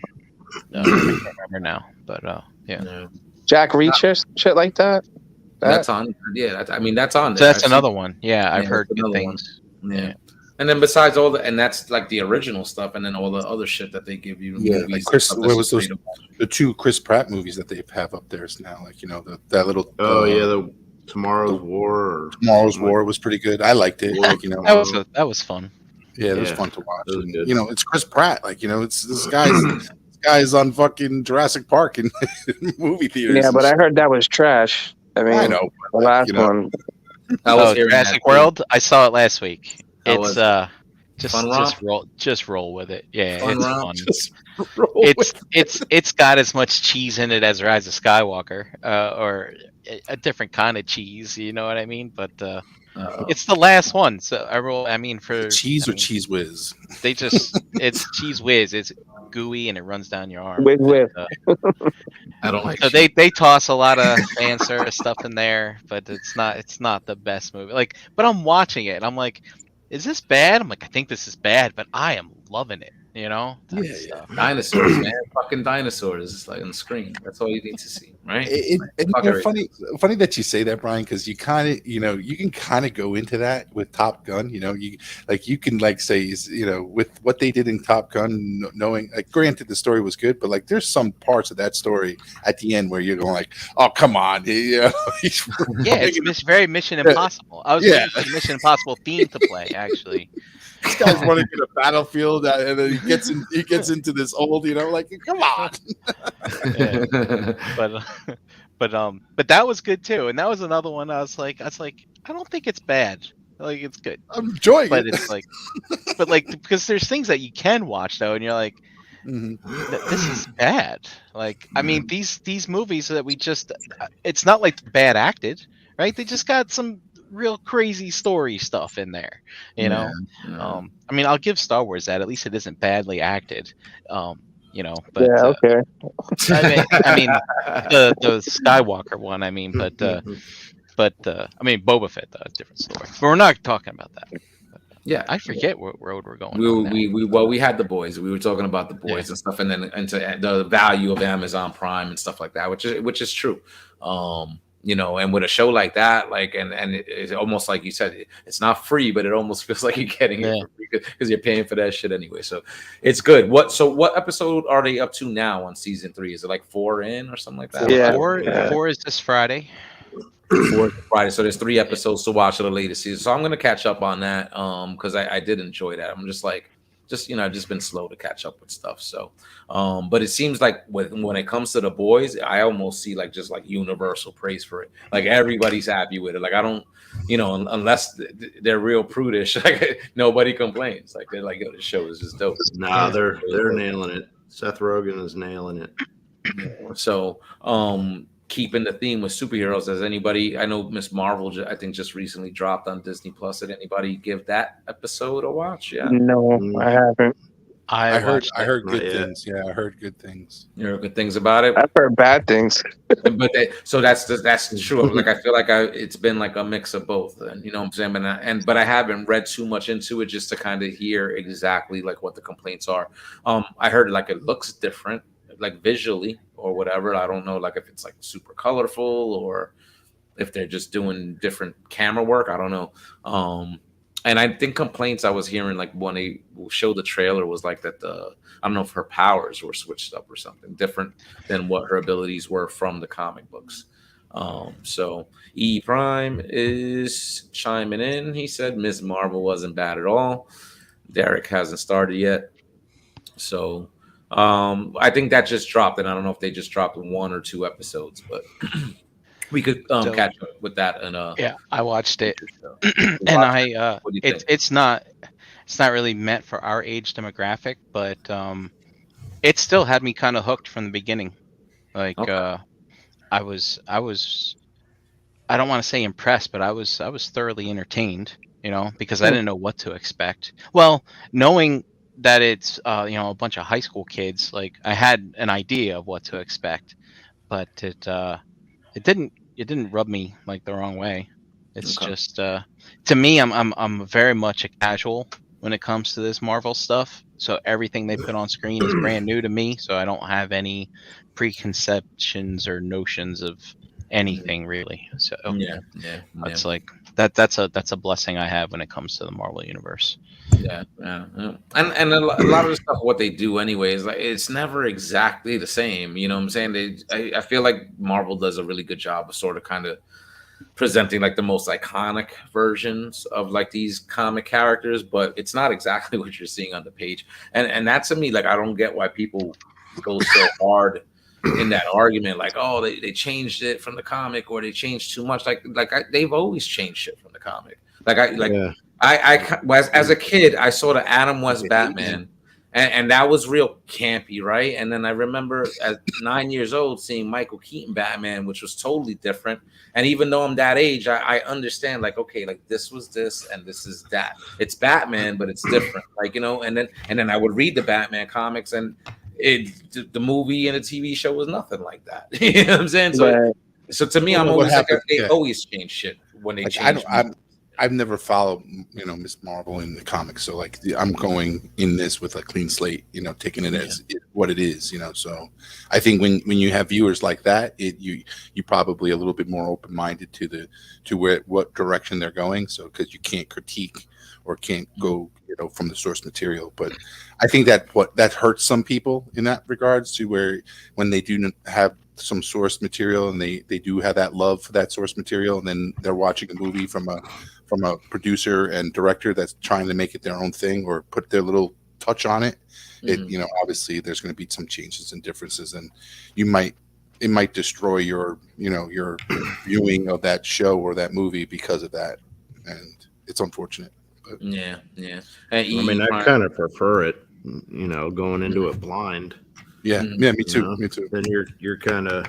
remember now, but yeah. Jack Reacher, shit like that. That's on. Yeah, I mean that's on. So there. that's another one. Yeah, I've heard good things. Yeah. And then besides all and that's like the original stuff, and then all the other shit that they give you. Yeah, like Chris. What was those? The two Chris Pratt movies that they have up there now, like, you know, that little. The Tomorrow's War. Tomorrow's War was pretty good. I liked it. Like, you know, that was fun. Yeah, it was fun to watch. And, you know, it's Chris Pratt. Like, you know, it's this guy's on fucking Jurassic Park in movie theaters. Yeah, but I heard that was trash. I mean, I know, the last one. Jurassic World. I saw it last week. It's just roll with it. Yeah, it's fun. It's got as much cheese in it as Rise of Skywalker, or a different kind of cheese. You know what I mean? But it's the last one, so for Cheese Whiz. They just it's Cheese Whiz. It's gooey and it runs down your arm. I don't like. So they toss a lot of fan service stuff in there, but it's not the best movie. Like, but I'm watching it and I'm like, is this bad? I'm like, I think this is bad, but I am loving it. You know? Yeah. Dinosaurs, man. Fucking dinosaurs. It's like on the screen. That's all you need to see. right? Funny that you say that, Brian, because you kind of, you can kind of go into that with Top Gun. You can like say, with what they did in Top Gun, knowing, like, granted the story was good, but like there's some parts of that story at the end where you're going like, oh come on, it's very Mission Impossible. I was waiting for the Mission Impossible theme to play, actually. This guy's running to the battlefield, and then he gets into this old, like, come on. But that was good too, and that was another one. I was like, I don't think it's bad. Like, it's good. I'm enjoying but it. It's like, because there's things that you can watch though, and you're like, this is bad. Like, I mean, these movies that we just, it's not like bad acted, right? They just got some real crazy story stuff in there, I mean, I'll give Star Wars that. At least it isn't badly acted, but okay. I mean the Skywalker one, I mean, but I mean, Boba Fett, though, different story, but we're not talking about that. Yeah, I forget what road we're going. We had the boys. We were talking about the boys and stuff, and then into the value of Amazon Prime and stuff like that, which is true. And with a show like that, like, and it's almost like you said, it's not free, but it almost feels like you're getting it for free because you're paying for that shit anyway. So it's good. What episode are they up to now on season 3? Is it like 4 in or something like that? Yeah. 4 is this Friday. 4 is Friday. So there's 3 episodes to watch of the latest season. So I'm gonna catch up on that because I did enjoy that. I'm just like, I've just been slow to catch up with stuff. So, but it seems like when it comes to the boys, I almost see like just like universal praise for it. Like everybody's happy with it. Like I don't, unless they're real prudish, like nobody complains. Like they're like, yo, this show is just dope. Nah, they're nailing it. Seth Rogen is nailing it. So, keeping the theme with superheroes, has anybody, I know Miss Marvel I think just recently dropped on Disney Plus, did anybody give that episode a watch? No, I haven't. I heard good things. Yeah, I heard good things. You heard good things about it? I've heard bad things. But that's true. Like I feel like it's been like a mix of both, and you know what I'm saying. But I haven't read too much into it just to kind of hear exactly like what the complaints are. I heard like it looks different, like visually or whatever. I don't know, like if it's like super colorful or if they're just doing different camera work. I don't know. And I think complaints I was hearing, like when they showed the trailer, was like that I don't know if her powers were switched up or something different than what her abilities were from the comic books. So E Prime is chiming in. He said Ms. Marvel wasn't bad at all. Derek hasn't started yet. So I think that just dropped, and I don't know if they just dropped 1 or 2 episodes, but we could catch up with that. And I watched it, and it's not really meant for our age demographic, but it still had me kind of hooked from the beginning. Like I was I don't want to say impressed, but I was thoroughly entertained, because I didn't know what to expect. Well, knowing that it's a bunch of high school kids, like I had an idea of what to expect, but it didn't rub me like the wrong way. It's just to me, I'm very much a casual when it comes to this Marvel stuff. So everything they put on screen is brand new to me. So I don't have any preconceptions or notions of anything really. So it's like that's a blessing I have when it comes to the Marvel universe. Yeah. And a lot of the stuff what they do anyway is like it's never exactly the same. You know what I'm saying? I feel like Marvel does a really good job of sort of kind of presenting like the most iconic versions of like these comic characters, but it's not exactly what you're seeing on the page. And that to me, like I don't get why people go so hard in that argument, like, oh, they changed it from the comic or they changed too much. They've always changed shit from the comic. As a kid, I saw the Adam West Batman, and that was real campy, right? And then I remember at 9 years old seeing Michael Keaton Batman, which was totally different. And even though I'm that age, I understand, like, okay, like this was this and this is that. It's Batman, but it's different, like, and then I would read the Batman comics, and the movie and the TV show was nothing like that. You know what I'm saying? So to me, I'm always like, they always change shit when they change. I've never followed, Miss Marvel in the comics, so like I'm going in this with a clean slate, taking it as what it is, So I think when you have viewers like that, you probably a little bit more open minded to what direction they're going. So because you can't critique or can't go, from the source material. But I think that hurts some people in that regards to where when they do have some source material and they do have that love for that source material, and then they're watching a movie from a producer and director that's trying to make it their own thing or put their little touch on it. Obviously there's going to be some changes and differences, and it might destroy your viewing of that show or that movie because of that, and it's unfortunate. But. Yeah. I kind of prefer it, going into it blind. Yeah, me too. Me too. Then you're kind of,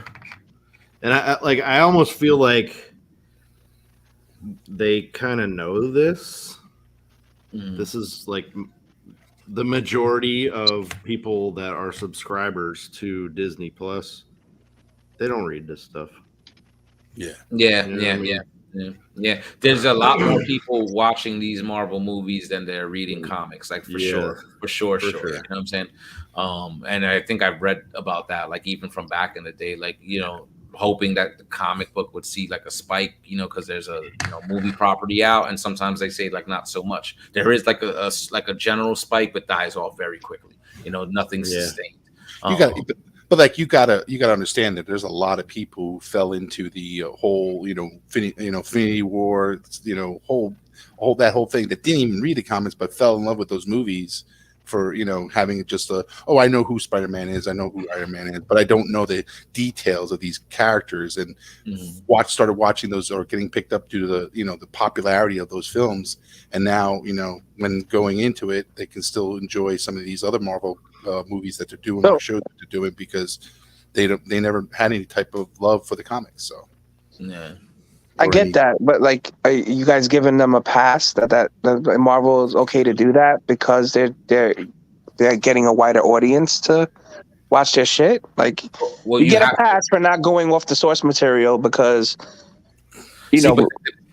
and I almost feel like they kind of know this. This is like the majority of people that are subscribers to Disney Plus. They don't read this stuff. Yeah. There's a lot more people watching these Marvel movies than they're reading comics, like for sure. You know what I'm saying? And I think I've read about that, like even from back in the day, like, hoping that the comic book would see like a spike, because there's a movie property out, and sometimes they say like not so much. There is like a general spike, but dies off very quickly. Nothing's sustained. You gotta understand that there's a lot of people who fell into the whole Infinity War, that whole thing that didn't even read the comics but fell in love with those movies for having just I know who Spider-Man is, I know who Iron Man is, but I don't know the details of these characters, and started watching those or getting picked up due to the the popularity of those films, and now when going into it they can still enjoy some of these other Marvel movies that they're doing or shows that they're doing because they never had any type of love for the comics. So I get that, but like, are you guys giving them a pass that Marvel is okay to do that because they're getting a wider audience to watch their shit? Like, you get a pass for not going off the source material because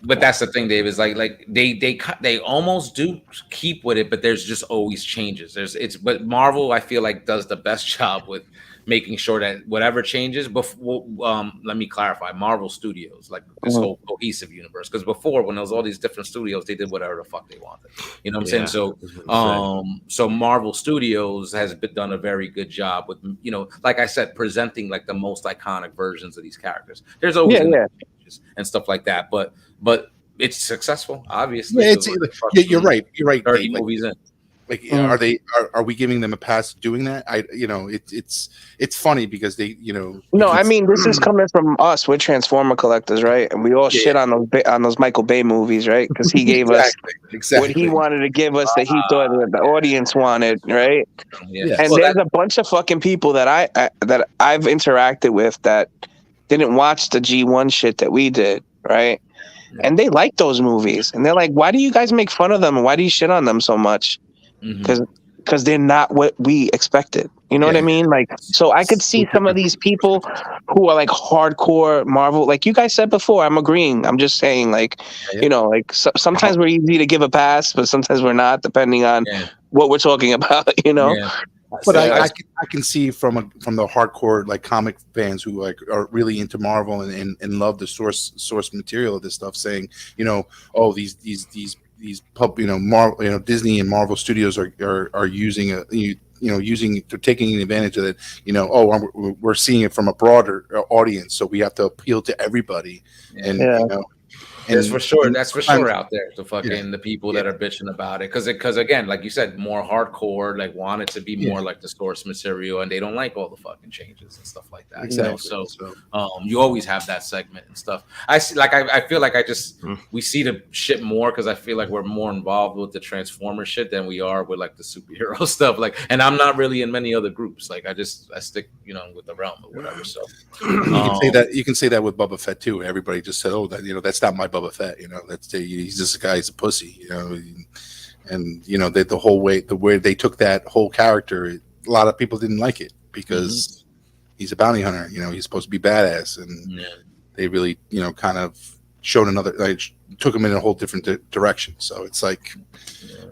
But that's the thing, Dave, is like they almost do keep with it, but there's just always changes. But Marvel, I feel like, does the best job with making sure that whatever changes before. Let me clarify: Marvel Studios, like this whole cohesive universe. Because before, when there was all these different studios, they did whatever the fuck they wanted. You know what I'm saying? So Marvel Studios has done a very good job with like I said, presenting like the most iconic versions of these characters. There's always changes and stuff like that, but it's successful, obviously. Yeah, you're right. You're right. 30 movies in. Like, are we giving them a pass doing that? It's funny because they, No, I mean, this is coming from us. We're Transformer collectors, right? And we all shit on those Michael Bay movies, right? Because he gave us what he wanted to give us that he thought that the audience wanted, right? Yeah. And there's a bunch of fucking people that I've interacted with that didn't watch the G1 shit that we did, right? And they like those movies, and they're like, "Why do you guys make fun of them? And why do you shit on them so much?" Because they're not what we expected. You know what I mean? Like, so I could see some of these people who are like hardcore Marvel, like you guys said before. I'm agreeing. I'm just saying, like, sometimes we're easy to give a pass, but sometimes we're not, depending on what we're talking about. But I can see from the hardcore like comic fans who like are really into Marvel and love the source material of this stuff, saying, these Marvel, Disney and Marvel Studios are using they're taking advantage of it. We're seeing it from a broader audience, so we have to appeal to everybody. That's for sure out there. The people that are bitching about it, because again, like you said, more hardcore, like want it to be more like the source material, and they don't like all the fucking changes and stuff like that. Exactly. So you always have that segment and stuff. I see, like I feel like we see the shit more because I feel like we're more involved with the Transformer shit than we are with like the superhero stuff. Like, and I'm not really in many other groups. Like I stick with the realm or whatever. So you can say that with Boba Fett too. Everybody just said, that's not my Boba Fett, he's just a guy, he's a pussy, and the whole way they took that whole character, a lot of people didn't like it because he's a bounty hunter, he's supposed to be badass, and they really kind of showed took them in a whole different direction. So it's like,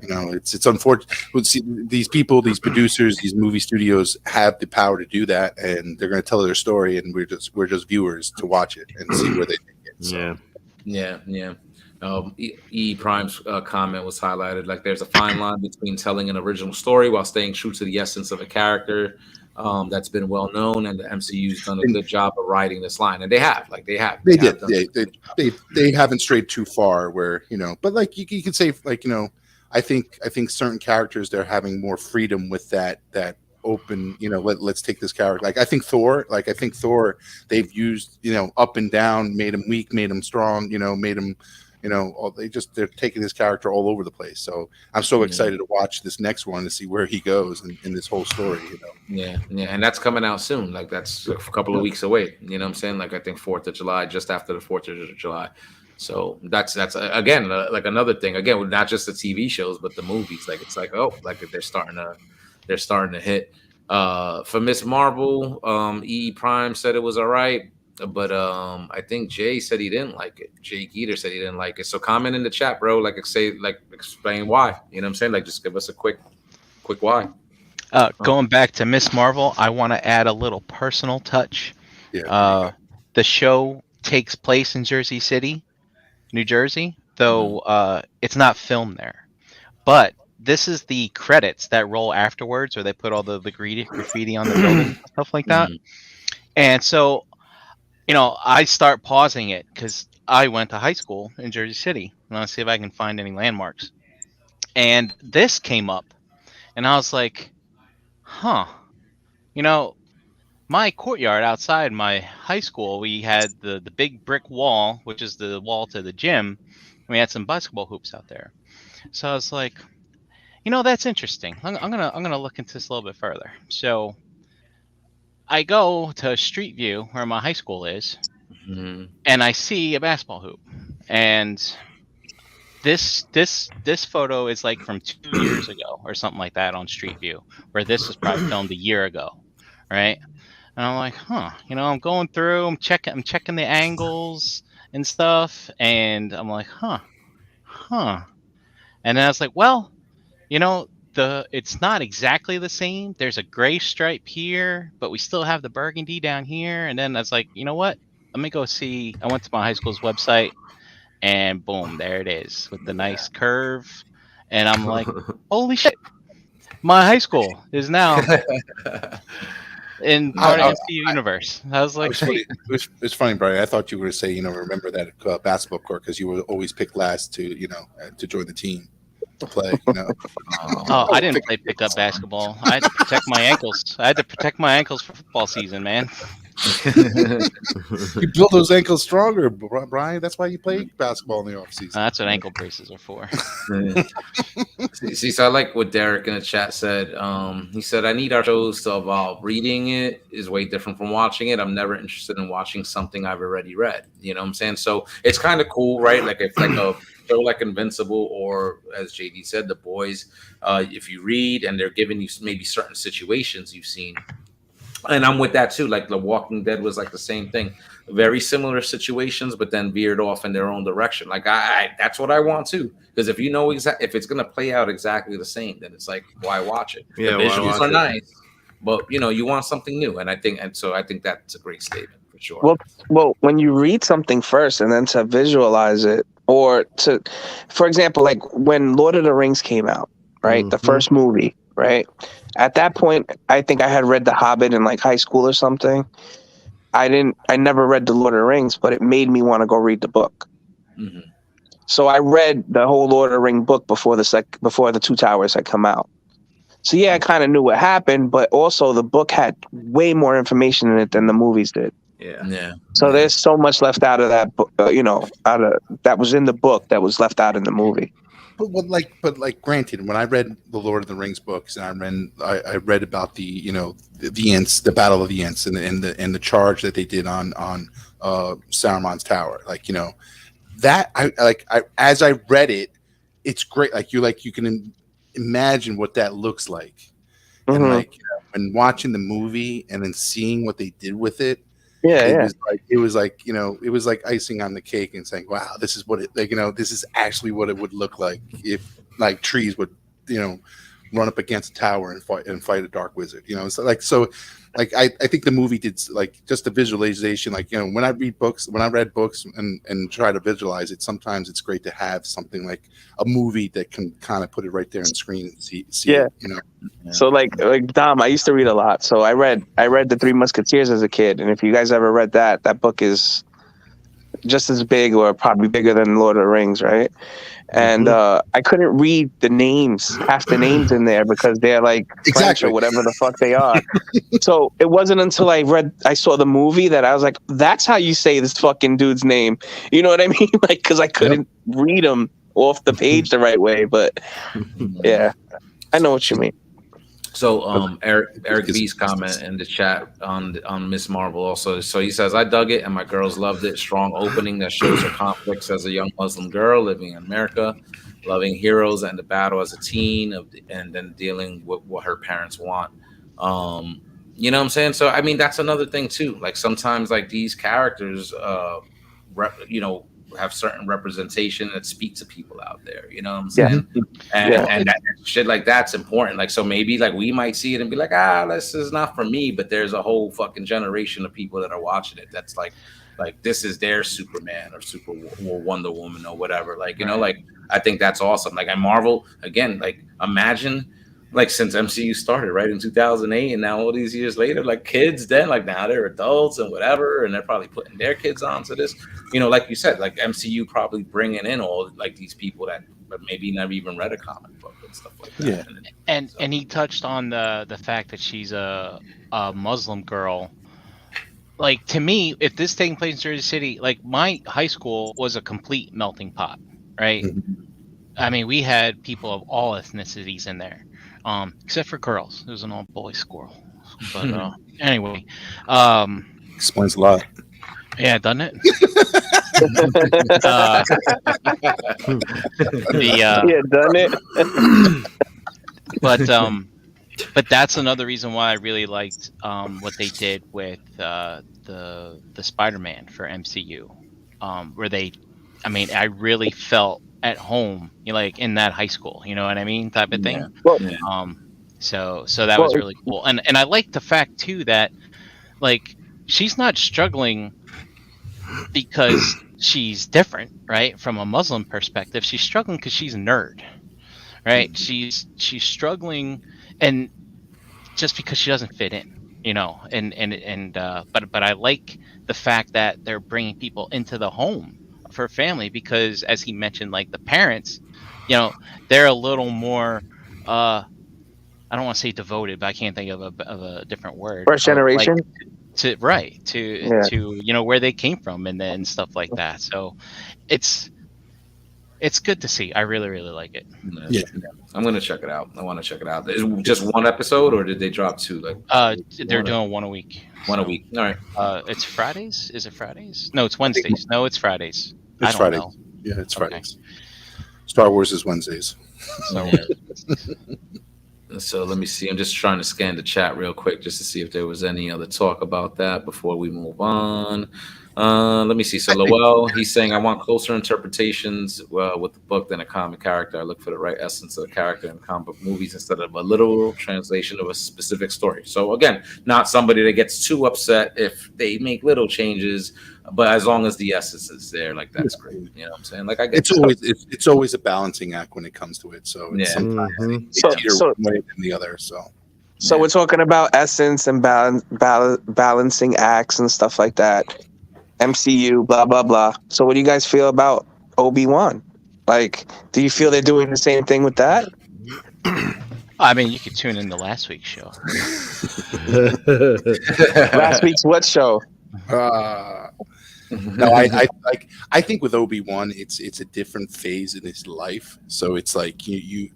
it's unfortunate. See, these people, these producers, these movie studios have the power to do that, and they're going to tell their story, and we're just viewers to watch it and see where they take it. So. Yeah. E Prime's comment was highlighted. Like, there's a fine line between telling an original story while staying true to the essence of a character that's been well known, and the MCU's done a good job of writing this line, and they have. They haven't strayed too far. Where but like you could say, like I think certain characters, they're having more freedom with that open. Let's take this character. Like I think Thor. They've used up and down, made him weak, made him strong. Made him. They're taking this character all over the place. So I'm so excited to watch this next one to see where he goes in this whole story. Yeah, and that's coming out soon. Like that's a couple of weeks away. You know what I'm saying? Like I think 4th of July, just after the 4th of July. So that's again like another thing. Again, not just the TV shows, but the movies. Like it's like they're starting to hit. For Miss Marvel, E Prime said it was all right. But I think Jay said he didn't like it. Jay Geeter said he didn't like it. So comment in the chat, bro. Like explain why. You know what I'm saying? Like just give us a quick why. Going back to Miss Marvel, I want to add a little personal touch. Yeah. The show takes place in Jersey City, New Jersey, though it's not filmed there. But this is the credits that roll afterwards, where they put all the graffiti on the building, stuff like that. And so I start pausing it because I went to high school in Jersey City. And I'll see if I can find any landmarks. And this came up. And I was like, my courtyard outside my high school, we had the big brick wall, which is the wall to the gym. And we had some basketball hoops out there. So I was like, that's interesting. I'm gonna look into this a little bit further. So I go to Street View, where my high school is, and I see a basketball hoop. And this photo is like from 2 years ago or something like that on Street View, where this was probably filmed a year ago, right? And I'm like, I'm going through, I'm checking the angles and stuff, and I'm like, and then I was like, well, it's not exactly the same. There's a gray stripe here, but we still have the burgundy down here. And then I was like, you know what? Let me go see. I went to my high school's website, and boom, there it is with the nice curve. And I'm like, holy shit! My high school is now in part of the MCU universe. I was like, it's funny, Brian. I thought you were going to say, remember that basketball court, because you would always pick last to join the team. To play, I didn't play pickup basketball. I had to protect my ankles. For football season, man. You build those ankles stronger, Brian. That's why you play basketball in the off season. That's what ankle braces are for. See, so I like what Derek in the chat said. He said, I need our shows to evolve. Reading it is way different from watching it. I'm never interested in watching something I've already read. You know what I'm saying? So it's kind of cool, right? Like it's like a show like Invincible, or as JD said, The Boys. If you read and they're giving you maybe certain situations you've seen. And I'm with that too. Like The Walking Dead was like the same thing. Very similar situations, but then veered off in their own direction. Like that's what I want too. Because if you know if it's gonna play out exactly the same, then it's like, why watch it? Yeah, the visuals are nice, but you want something new. And I think that's a great statement for sure. Well, when you read something first and then to visualize it, or to, for example, like when Lord of the Rings came out, right? The first movie, right? At that point, I think I had read The Hobbit in like high school or something. I never read The Lord of the Rings, but it made me want to go read the book. So I read the whole Lord of the Ring book before the Two Towers had come out. So yeah, I kind of knew what happened, but also the book had way more information in it than the movies did. Yeah. So there's so much left out of that book, that was in the book that was left out in the movie. But granted, when I read the Lord of the Rings books, and I read about the Ents, the Battle of the Ents, and the charge that they did on Saruman's tower, that I as I read it, it's great. You can imagine what that looks like, and and watching the movie and then seeing what they did with it, Yeah, yeah. It was like it was like icing on the cake and saying, wow, this is what it like this is actually what it would look like if like trees would run up against a tower and fight a dark wizard. So I think the movie did like just the visualization. Like when I read books, when I read books and try to visualize it, sometimes it's great to have something like a movie that can kind of put it right there on screen and see Yeah. it, So like Dom, I used to read a lot. So I read the Three Musketeers as a kid, and if you guys ever read that book is just as big or probably bigger than Lord of the Rings, right? And I couldn't read the names, half the names in there because they're like French Exactly. or whatever the fuck they are. So it wasn't until I saw the movie that I was like, that's how you say this fucking dude's name. You know what I mean? Like, because I couldn't read him off the page the right way. But yeah, I know what you mean. So Eric B's comment in the chat on Miss Marvel also. So he says, I dug it and my girls loved it. Strong opening that shows her conflicts as a young Muslim girl living in America, loving heroes and the battle as a teen, and then dealing with what her parents want. You know what I'm saying? So I mean that's another thing too. Like sometimes like these characters have certain representation that speak to people out there, you know what I'm saying? And that shit like that's important. Like so maybe like we might see it and be like, this is not for me, but there's a whole fucking generation of people that are watching it that's like this is their Superman or or Wonder Woman or whatever. Like like I think that's awesome. Like at Marvel again, like imagine like since MCU started right in 2008 and now all these years later, like kids then like now they're adults and whatever, and they're probably putting their kids onto this, like you said, like MCU probably bringing in all like these people that maybe never even read a comic book and stuff like that. And he touched on the fact that she's a Muslim girl. Like to me, if this taking place in Jersey City, like my high school was a complete melting pot, right? I mean, we had people of all ethnicities in there. Except for girls. It was an all-boy school. But anyway. Explains a lot. Yeah, doesn't it? Doesn't it? But that's another reason why I really liked what they did with the Spider-Man for MCU. Where I really felt at home, like in that high school, you know what I mean, type of thing. So that was really cool, and I like the fact too that like she's not struggling because she's different, right? From a Muslim perspective, she's struggling because she's a nerd, right? She's struggling, and just because she doesn't fit in, but I like the fact that they're bringing people into the home for family because, as he mentioned, like the parents, they're a little more I don't want to say devoted, but I can't think of a different word. First generation, to where they came from and stuff like that. So it's good to see. I really, really like it. Yeah, I'm gonna check it out. I want to check it out. Is it just one episode, or did they drop two? Like they're doing one a week. One a week. All right. It's Fridays. Is it Fridays? No, it's Wednesdays. No, it's Fridays. It's Fridays. Yeah, it's Fridays. Star Wars is Wednesdays. So let me see. I'm just trying to scan the chat real quick just to see if there was any other talk about that before we move on. Let me see. So Lowell, he's saying, I want closer interpretations with the book than a comic character. I look for the right essence of the character in comic book movies instead of a literal translation of a specific story. So again, not somebody that gets too upset if they make little changes, but as long as the essence is there, like that's great. You know what I'm saying? Like I get it's always a balancing act when it comes to it. So it's sometimes it's one way than the other. So we're talking about essence and balancing acts and stuff like that. MCU, blah blah blah. So what do you guys feel about Obi-Wan? Like, do you feel they're doing the same thing with that? I mean, you could tune in to last week's show. Last week's what show? No, I think with Obi-Wan, it's a different phase in his life. So it's like you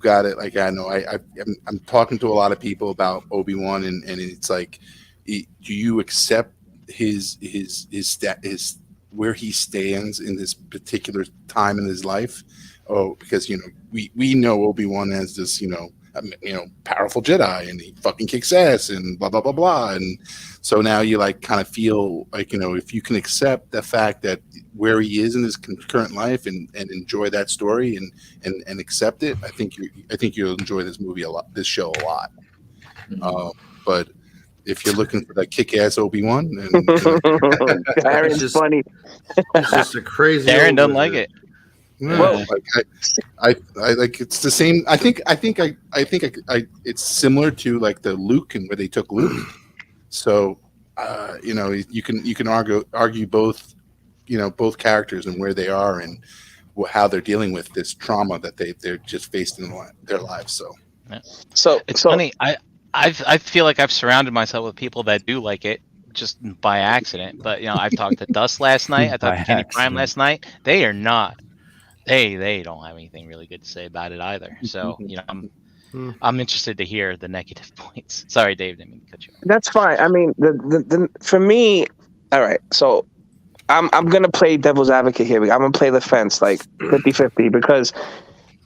got it. Like I know I'm talking to a lot of people about Obi-Wan, and it's like, do you accept his where he stands in this particular time in his life? Oh, because we know Obi-Wan as this powerful Jedi, and he fucking kicks ass, and blah blah blah blah. And so now you like kind of feel like, if you can accept the fact that where he is in his current life and enjoy that story and accept it, I think you'll enjoy this movie a lot, this show a lot. But if you're looking for that kick-ass Obi-Wan, and Darren's funny. It's just a crazy. Darren old doesn't like wizard. it. well, I like it's the same. I think it's similar to like the Luke and where they took Luke. So you can argue both, both characters and where they are and how they're dealing with this trauma that they're just faced in their lives. So It's funny. I feel like I've surrounded myself with people that do like it just by accident. But I've talked to Dust last night. I talked to Kenny Prime last night. They are not. They don't have anything really good to say about it either. So I'm interested to hear the negative points. Sorry, Dave, didn't mean to cut you off. That's fine. I mean, the for me, all right. So I'm gonna play devil's advocate here. I'm gonna play the fence like 50-50 because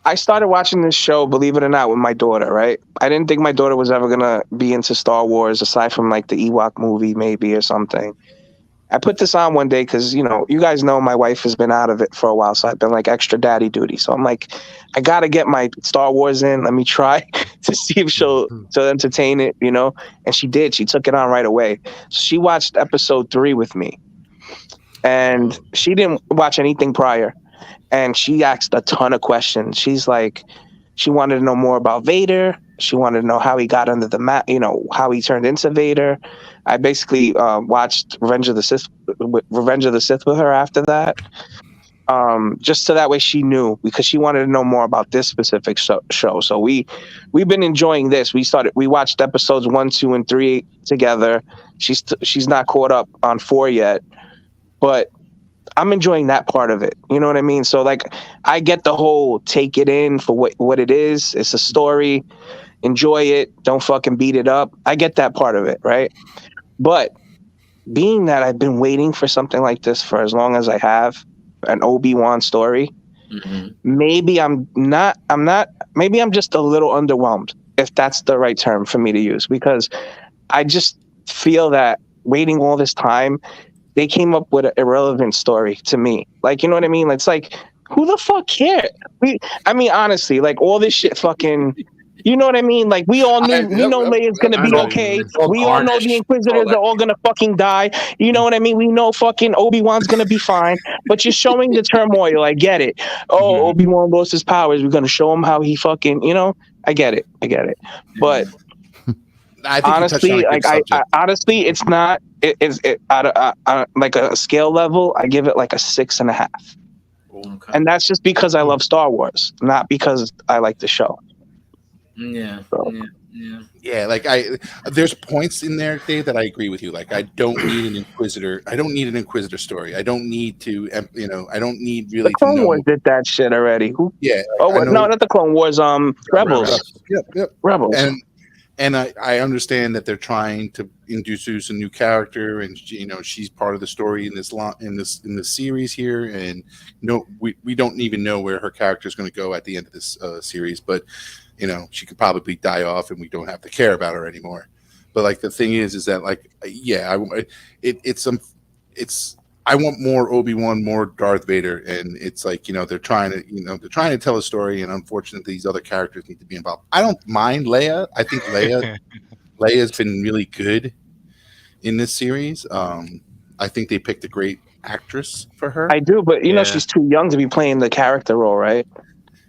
I started watching this show, believe it or not, with my daughter. Right? I didn't think my daughter was ever gonna be into Star Wars aside from like the Ewok movie, maybe or something. I put this on one day because, you guys know my wife has been out of it for a while. So I've been like extra daddy duty. So I'm like, I got to get my Star Wars in. Let me try to see if she'll entertain it, And she did. She took it on right away. So she watched episode 3 with me. And she didn't watch anything prior. And she asked a ton of questions. She's like, she wanted to know more about Vader. She wanted to know how he got under the mat, how he turned into Vader. I basically watched Revenge of the Sith with her after that, just so that way she knew, because she wanted to know more about this specific show. So we've been enjoying this. We watched episodes 1, 2, and 3 together. She's not caught up on 4 yet, but I'm enjoying that part of it. You know what I mean? So like, I get the whole take it in for what it is. It's a story. Enjoy it. Don't fucking beat it up. I get that part of it, right? But being that I've been waiting for something like this for as long as I have, an Obi-Wan story, maybe I'm just a little underwhelmed, if that's the right term for me to use, because I just feel that waiting all this time, they came up with an irrelevant story to me. Like, you know what I mean? It's like, who the fuck cared? Honestly, like all this shit fucking... You know what I mean? Like, we all knew, we know Leia's gonna be okay. We all know the Inquisitors are all gonna fucking die. You know what I mean? We know fucking Obi-Wan's gonna be fine. But you're showing the turmoil. I get it. Oh, Obi-Wan lost his powers. We're gonna show him how he fucking, I get it. But I think honestly, honestly, it's not. It's like a scale level. I give it like a 6.5. Okay. And that's just because I love Star Wars, not because I like the show. Yeah. Like there's points in there, Dave, that I agree with you. Like, I don't need an Inquisitor. I don't need an Inquisitor story. I don't need to, I don't need really the Clone to know. Wars did that shit already. Yeah. No, not the Clone Wars. Rebels. Yep. Rebels. And I understand that they're trying to introduce a new character, and she's part of the story in this series here. And we don't even know where her character is going to go at the end of this series, but. She could probably die off and we don't have to care about her anymore. But like, the thing is that like, I want more Obi-Wan, more Darth Vader. And it's like, they're trying to tell a story, and unfortunately these other characters need to be involved. I don't mind Leia. I think Leia's been really good in this series. I think they picked a great actress for her. I do, but she's too young to be playing the character role, right?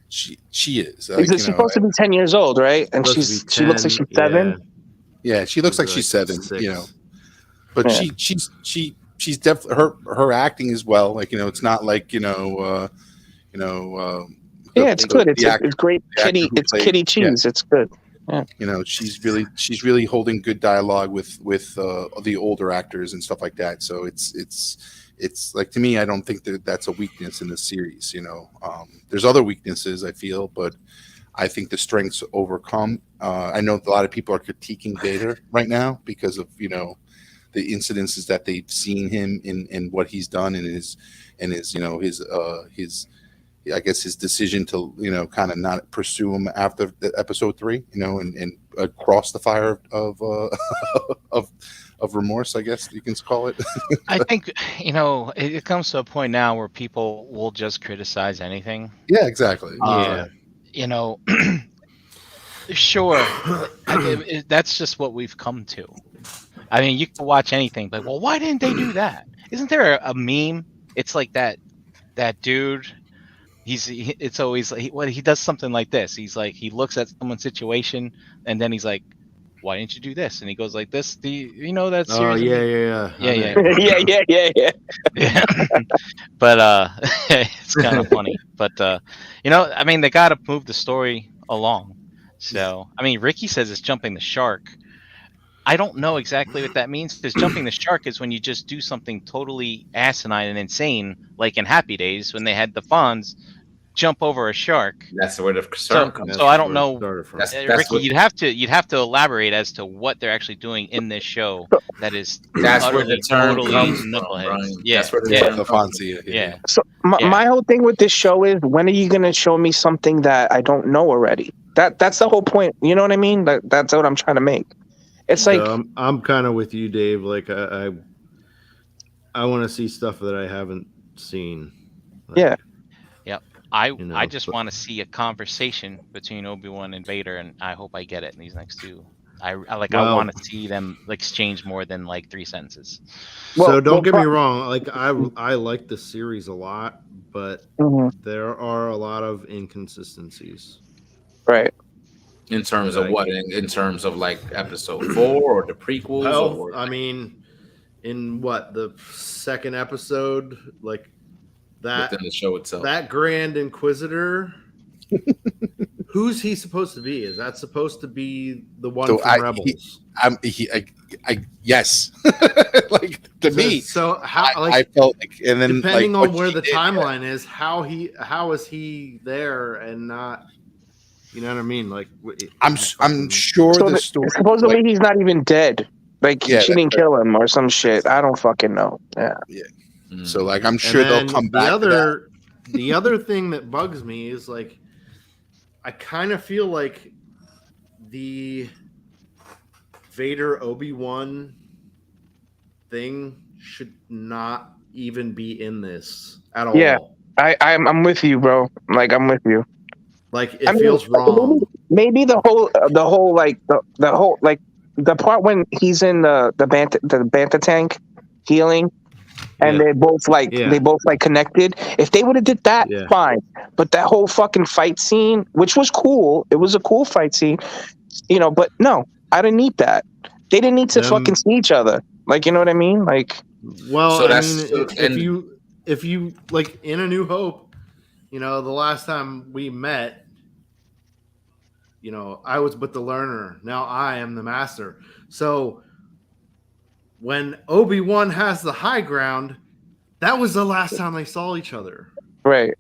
She is. She's supposed to be 10 years old, right? And she looks like she's 7. Yeah, she looks like she's 7. 6. But she's definitely her acting as well. Like, it's not like it's good. It's great kitty. It's kitty cheese. Yeah. It's good. Yeah. She's really holding good dialogue with the older actors and stuff like that. So it's like, to me, I don't think that's a weakness in the series. There's other weaknesses, I feel, but I think the strengths overcome. I know a lot of people are critiquing Vader right now because of the incidences that they've seen him in what he's done and his I guess his decision to kind of not pursue him after episode 3, and cross the fire of of remorse, I guess you can call it. I think it comes to a point now where people will just criticize anything. Yeah, exactly. Sure, that's just what we've come to. I mean, you can watch anything, but well, why didn't they do that? Isn't there a meme? It's like that dude. It's always he does something like this. He's like, he looks at someone's situation and then he's like, why didn't you do this? And he goes like this. Do you know that series? Yeah. But it's kind of funny. But I mean, they got to move the story along. So I mean, Ricky says it's jumping the shark. I don't know exactly what that means, because jumping the shark is when you just do something totally asinine and insane, like in Happy Days when they had the Fonz jump over a shark. That's where the concern comes. So I don't know, That's Ricky. what, you'd have to elaborate as to what they're actually doing in this show. That is that's where the term totally comes from, knuckleheads. Brian. Yeah, That's where the yeah, term The comes Fonzie. from. yeah. So my whole thing with this show is, when are you gonna show me something that I don't know already? That's the whole point. You know what I mean? That's what I'm trying to make. It's like, I'm kind of with you, Dave. Like I want to see stuff that I haven't seen. Like, yeah. I just want to see a conversation between Obi-Wan and Vader, and I hope I get it in these next two. I want to see them exchange more than like 3 sentences. So don't get me wrong. Like I like the series a lot, but there are a lot of inconsistencies. Right. In terms of what? In terms of like episode 4 or the prequels? Well, I mean, in the second episode, like that within the show itself. That Grand Inquisitor, who's he supposed to be? Is that supposed to be the one from Rebels? Yes. Like to me. So how? I felt like, and then depending on where the timeline is, how is he there and not? You know what I mean? Like I'm sure the story. Supposedly he's not even dead. Like she didn't kill him or some shit. I don't fucking know. Yeah. So like I'm sure they'll come back. The other thing that bugs me is like I kind of feel like the Vader Obi-Wan thing should not even be in this at all. Yeah, I'm with you, bro. Like I'm with you. Like it feels wrong. Maybe the whole like the whole like the part when he's in the bantha tank healing, and they both connected. If they would have did that, fine. But that whole fucking fight scene, which was cool, it was a cool fight scene, But no, I didn't need that. They didn't need to fucking see each other. Like, you know what I mean? Like, well, so if you like in A New Hope, the last time we met. I was but the learner. Now I am the master. So when Obi-Wan has the high ground, that was the last time they saw each other. Right.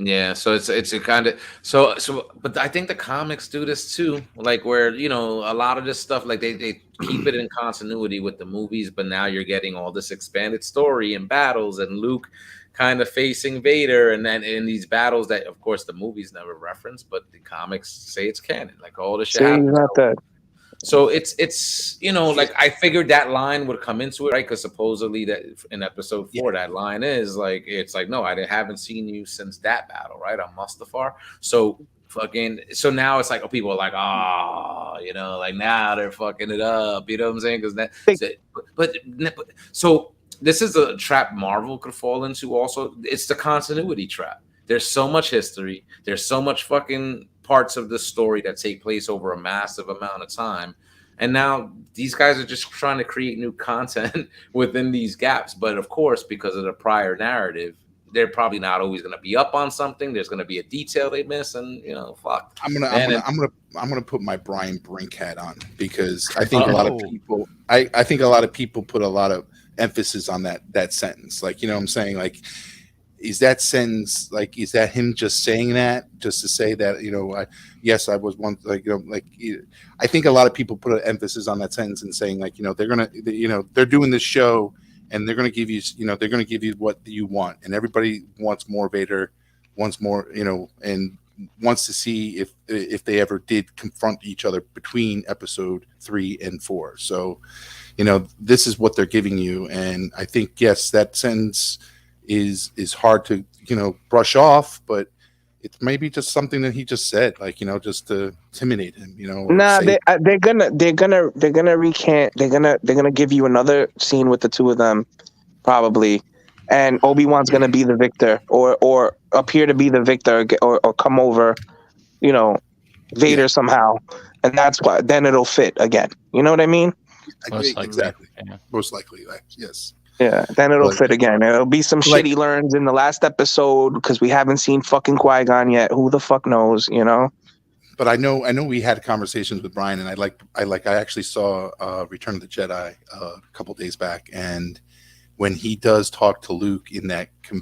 Yeah. So it's a kind of but I think the comics do this too. Like where a lot of this stuff, like they keep it in continuity with the movies, but now you're getting all this expanded story and battles and Luke kind of facing Vader, and then in these battles that, of course, the movies never reference, but the comics say it's canon. Like all this shit happens. So it's like I figured that line would come into it, right? Because supposedly that in episode 4, that line is like, it's like, no, haven't seen you since that battle, right? On Mustafar. So now it's like, people are like, like now they're fucking it up. You know what I'm saying? Because so. This is a trap Marvel could fall into also. It's the continuity trap. There's so much history. There's so much fucking parts of the story that take place over a massive amount of time. And now these guys are just trying to create new content within these gaps. But of course, because of the prior narrative, they're probably not always going to be up on something. There's going to be a detail they miss, and fuck. I'm gonna put my Brian Brink hat on, because I think a lot of people. I think a lot of people put a lot of emphasis on that sentence. Like, what I'm saying? Like, is that sentence, like, is that him just saying that just to say that, I was once, I think a lot of people put an emphasis on that sentence and saying, like, they're doing this show and they're going to give you, they're going to give you what you want. And everybody wants more Vader. wants more, and wants to see if they ever did confront each other between episode 3 and 4. So, this is what they're giving you, and I think yes, that sentence is hard to brush off, but it's maybe just something that he just said, like just to intimidate him, or Nah, say, they're gonna recant. They're gonna give you another scene with the two of them, probably, and Obi-Wan's gonna be the victor, or appear to be the victor, or come over, Vader Yeah. somehow, and that's why then it'll fit again. You know what I mean? Most likely, exactly, yeah. most likely, yes. Yeah, then it'll But- fit again. It'll be some Like- shit he learns in the last episode because we haven't seen fucking Qui-Gon yet. Who the fuck knows? But I know we had conversations with Brian, and I actually saw Return of the Jedi a couple days back, and when he does talk to Luke in that That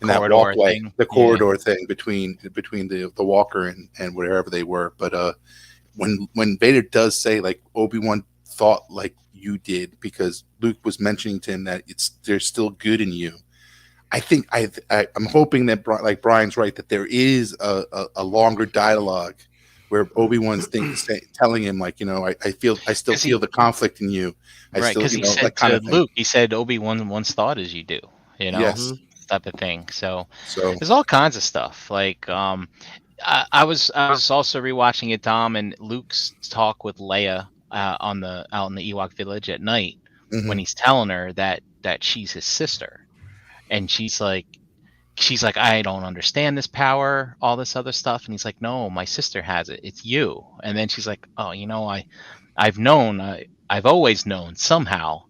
in that corridor walkway, thing. the corridor thing between the walker and wherever they were. But when Vader does say, like, Obi-Wan thought like you did because Luke was mentioning to him that there's still good in you. I think I'm hoping that like Brian's right, that there is a longer dialogue where Obi-Wan's telling him, like, I still feel the conflict in you. Right, because he said to Luke, he said Obi-Wan once thought as you do, Yes. type of thing. So So there's all kinds of stuff. Like I was also rewatching it, Dom, and Luke's talk with Leia out in the Ewok village at night when he's telling her that she's his sister, and she's like, I don't understand this power, all this other stuff, and he's like, no, my sister has it. It's you. And then she's like, oh, I've always known somehow.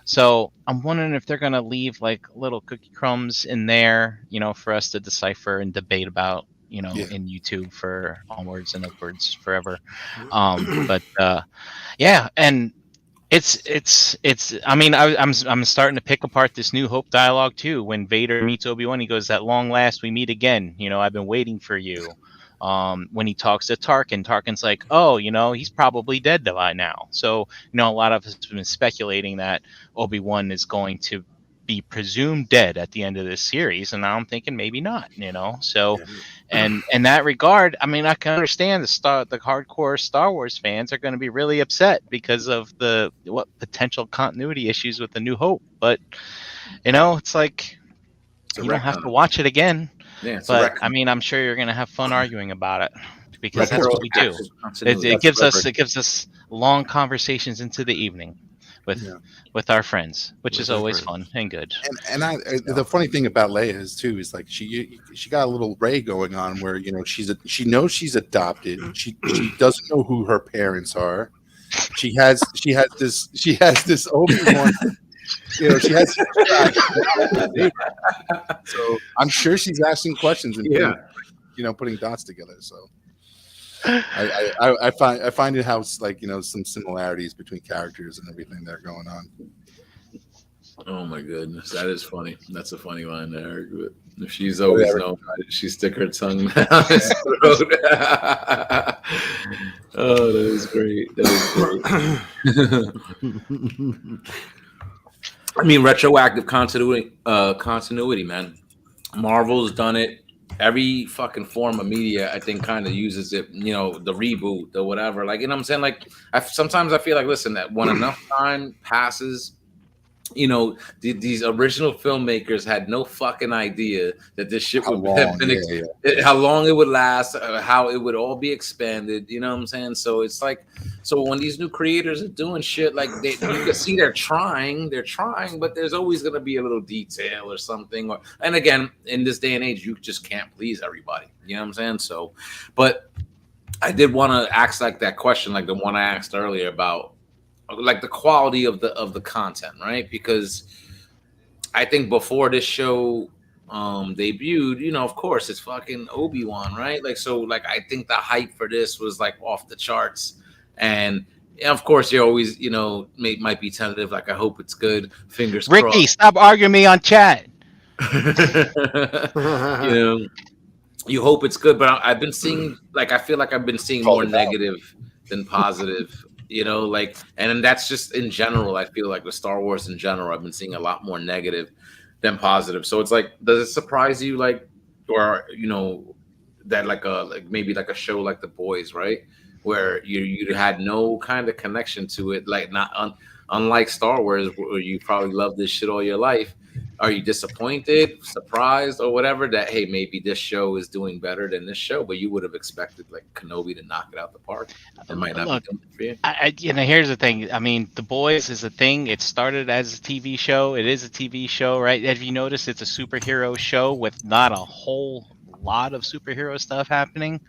So I'm wondering if they're gonna leave like little cookie crumbs in there, for us to decipher and debate about, in YouTube for onwards and upwards forever. But yeah, and it's. I mean, I'm starting to pick apart this New Hope dialogue too. When Vader meets Obi-Wan, he goes, "At long last, we meet again. I've been waiting for you." When he talks to Tarkin's like, "Oh, he's probably dead by now." So, a lot of us have been speculating that Obi-Wan is going to be presumed dead at the end of this series, and now I'm thinking maybe not. So, and in that regard, I mean, I can understand the hardcore Star Wars fans are going to be really upset because of what potential continuity issues with the New Hope. But it's like you don't have to watch it again. Yeah, it's But I mean, I'm sure you're going to have fun arguing about it because that's what we do. Continuity. It gives us long conversations into the evening with our friends, which is always fun and good. And the funny thing about Leia is like she got a little Ray going on where she knows she's adopted. She doesn't know who her parents are. She has this Obi-Wan. She has. So I'm sure she's asking questions and putting dots together. So I find it how some similarities between characters and everything that are going on. Oh my goodness, that is funny. That's a funny line there. If she's always known, she stick her tongue down his throat. Oh, that is great. I mean, retroactive continuity, man. Marvel's done it. Every fucking form of media, I think, kind of uses it. The reboot, the whatever. Like, what I'm saying? Like, sometimes I feel like, listen, that when enough time passes, these original filmmakers had no fucking idea that this shit would have been how long it would last, how it would all be expanded. You know what I'm saying? So it's like, when these new creators are doing shit, like you can see they're trying, but there's always gonna be a little detail or something. And again, in this day and age, you just can't please everybody. You know what I'm saying? So, but I did want to ask like that question, like the one I asked earlier about, like the quality of the content, right? Because I think before this show debuted, of course it's fucking Obi-Wan, right? Like, so like I think the hype for this was like off the charts, and of course you're always might be tentative, like I hope it's good, fingers Ricky, crossed. stop arguing me on chat. You hope it's good, but I've been seeing, like, I feel like I've been seeing more negative than positive. And that's just in general. I feel like with Star Wars in general, I've been seeing a lot more negative than positive. So it's like, does it surprise you, like, or that like maybe like a show like The Boys, right, where you had no kind of connection to it, like not unlike Star Wars, where you probably loved this shit all your life. Are you disappointed, surprised, or whatever that, hey, maybe this show is doing better than this show, but you would have expected like Kenobi to knock it out the park? It might not be doing it for you. Here's the thing. I mean, The Boys is a thing. It started as a TV show. It is a TV show, right? Have you noticed it's a superhero show with not a whole lot of superhero stuff happening,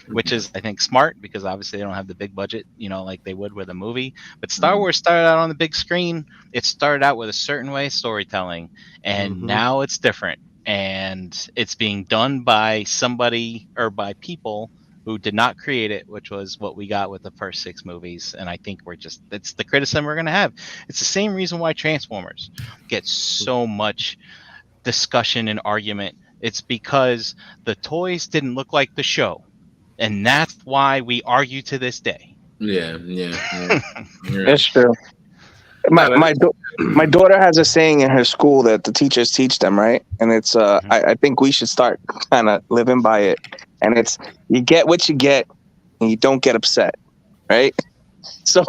which is, I think, smart, because obviously they don't have the big budget, like they would with a movie. But Star Wars started out on the big screen. It started out with a certain way of storytelling, and now it's different, and it's being done by somebody or by people who did not create it, which was what we got with the first 6 movies. And I think it's the criticism we're going to have. It's the same reason why Transformers gets so much discussion and argument. It's because the toys didn't look like the show, and that's why we argue to this day. Yeah. That's true. My daughter has a saying in her school that the teachers teach them, right? And it's I think we should start kind of living by it. And it's, you get what you get, and you don't get upset, right? So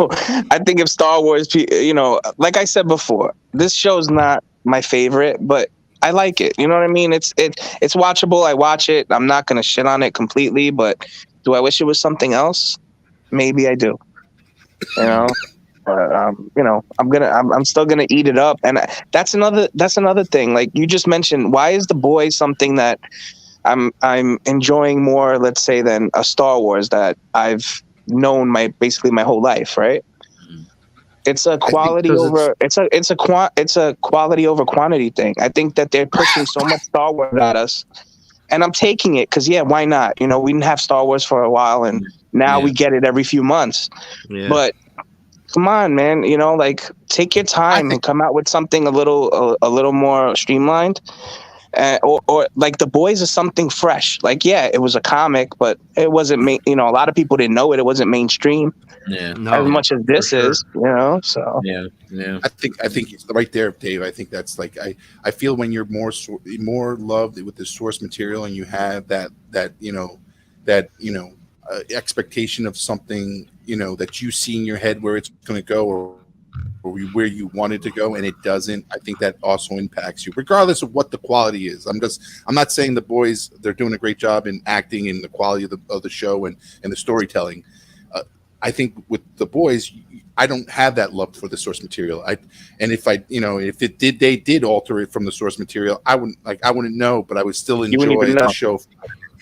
I think if Star Wars, like I said before, this show's not my favorite, but I like it. You know what I mean? It's watchable. I watch it. I'm not gonna shit on it completely, but do I wish it was something else? Maybe I do. I'm still gonna eat it up. And that's another thing. Like you just mentioned, why is The Boys something that I'm enjoying more, let's say, than a Star Wars that I've known basically my whole life, right? It's a quality over it's a quality over quantity thing. I think that they're pushing so much Star Wars at us, and I'm taking it because why not? We didn't have Star Wars for a while, and now we get it every few months. Yeah. But come on, man, like take your time and come out with something a little more streamlined. Or like The Boys is something fresh. Like, it was a comic, but it wasn't, a lot of people didn't know it. It wasn't mainstream. As much as this is, so. Yeah. I think it's right there, Dave. I think that's like, I feel when you're more loved with the source material, and you have that expectation of something, that you see in your head where it's going to go, or where you wanted to go, and it doesn't. I think that also impacts you, regardless of what the quality is. I'm not saying The Boys, they're doing a great job in acting and the quality of the show and the storytelling. I think with The Boys, I don't have that love for the source material. If they did alter it from the source material, I wouldn't know, but I would still enjoy the show.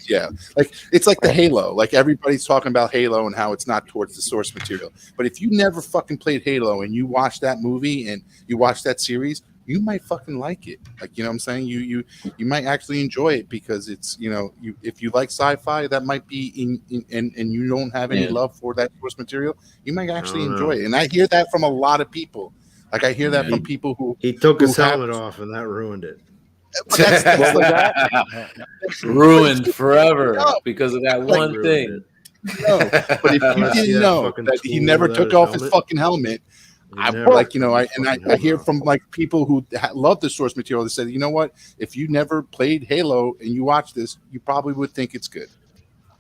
Yeah, like it's like the Halo. Like everybody's talking about Halo and how it's not towards the source material. But if you never fucking played Halo and you watch that movie and you watch that series, you might fucking like it. Like, what I'm saying? You might actually enjoy it because it's, if you like sci-fi, that might be and you don't have any love for that source material, you might actually enjoy it. And I hear that from a lot of people. Like I hear that from people who he took his helmet off and that ruined it. Ruined forever because of that one thing. No, but if you didn't know that he never took off his fucking helmet, I hear from like people who love the source material that said, you know what, if you never played Halo and you watch this, you probably would think it's good.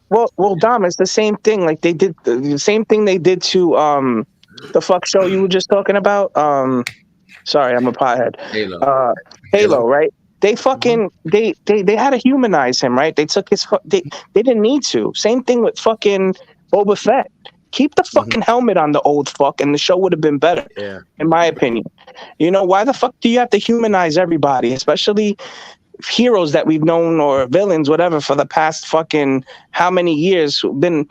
Well, Dom, it's the same thing. Like they did the same thing they did to the fuck show you were just talking about. Sorry, I'm a pothead. Halo, right? They fucking they had to humanize him, right? They took his they didn't need to. Same thing with fucking Boba Fett. Keep the fucking helmet on the old fuck, and the show would have been better. Yeah, in my opinion. Why the fuck do you have to humanize everybody, especially heroes that we've known or villains, whatever, for the past fucking how many years who've been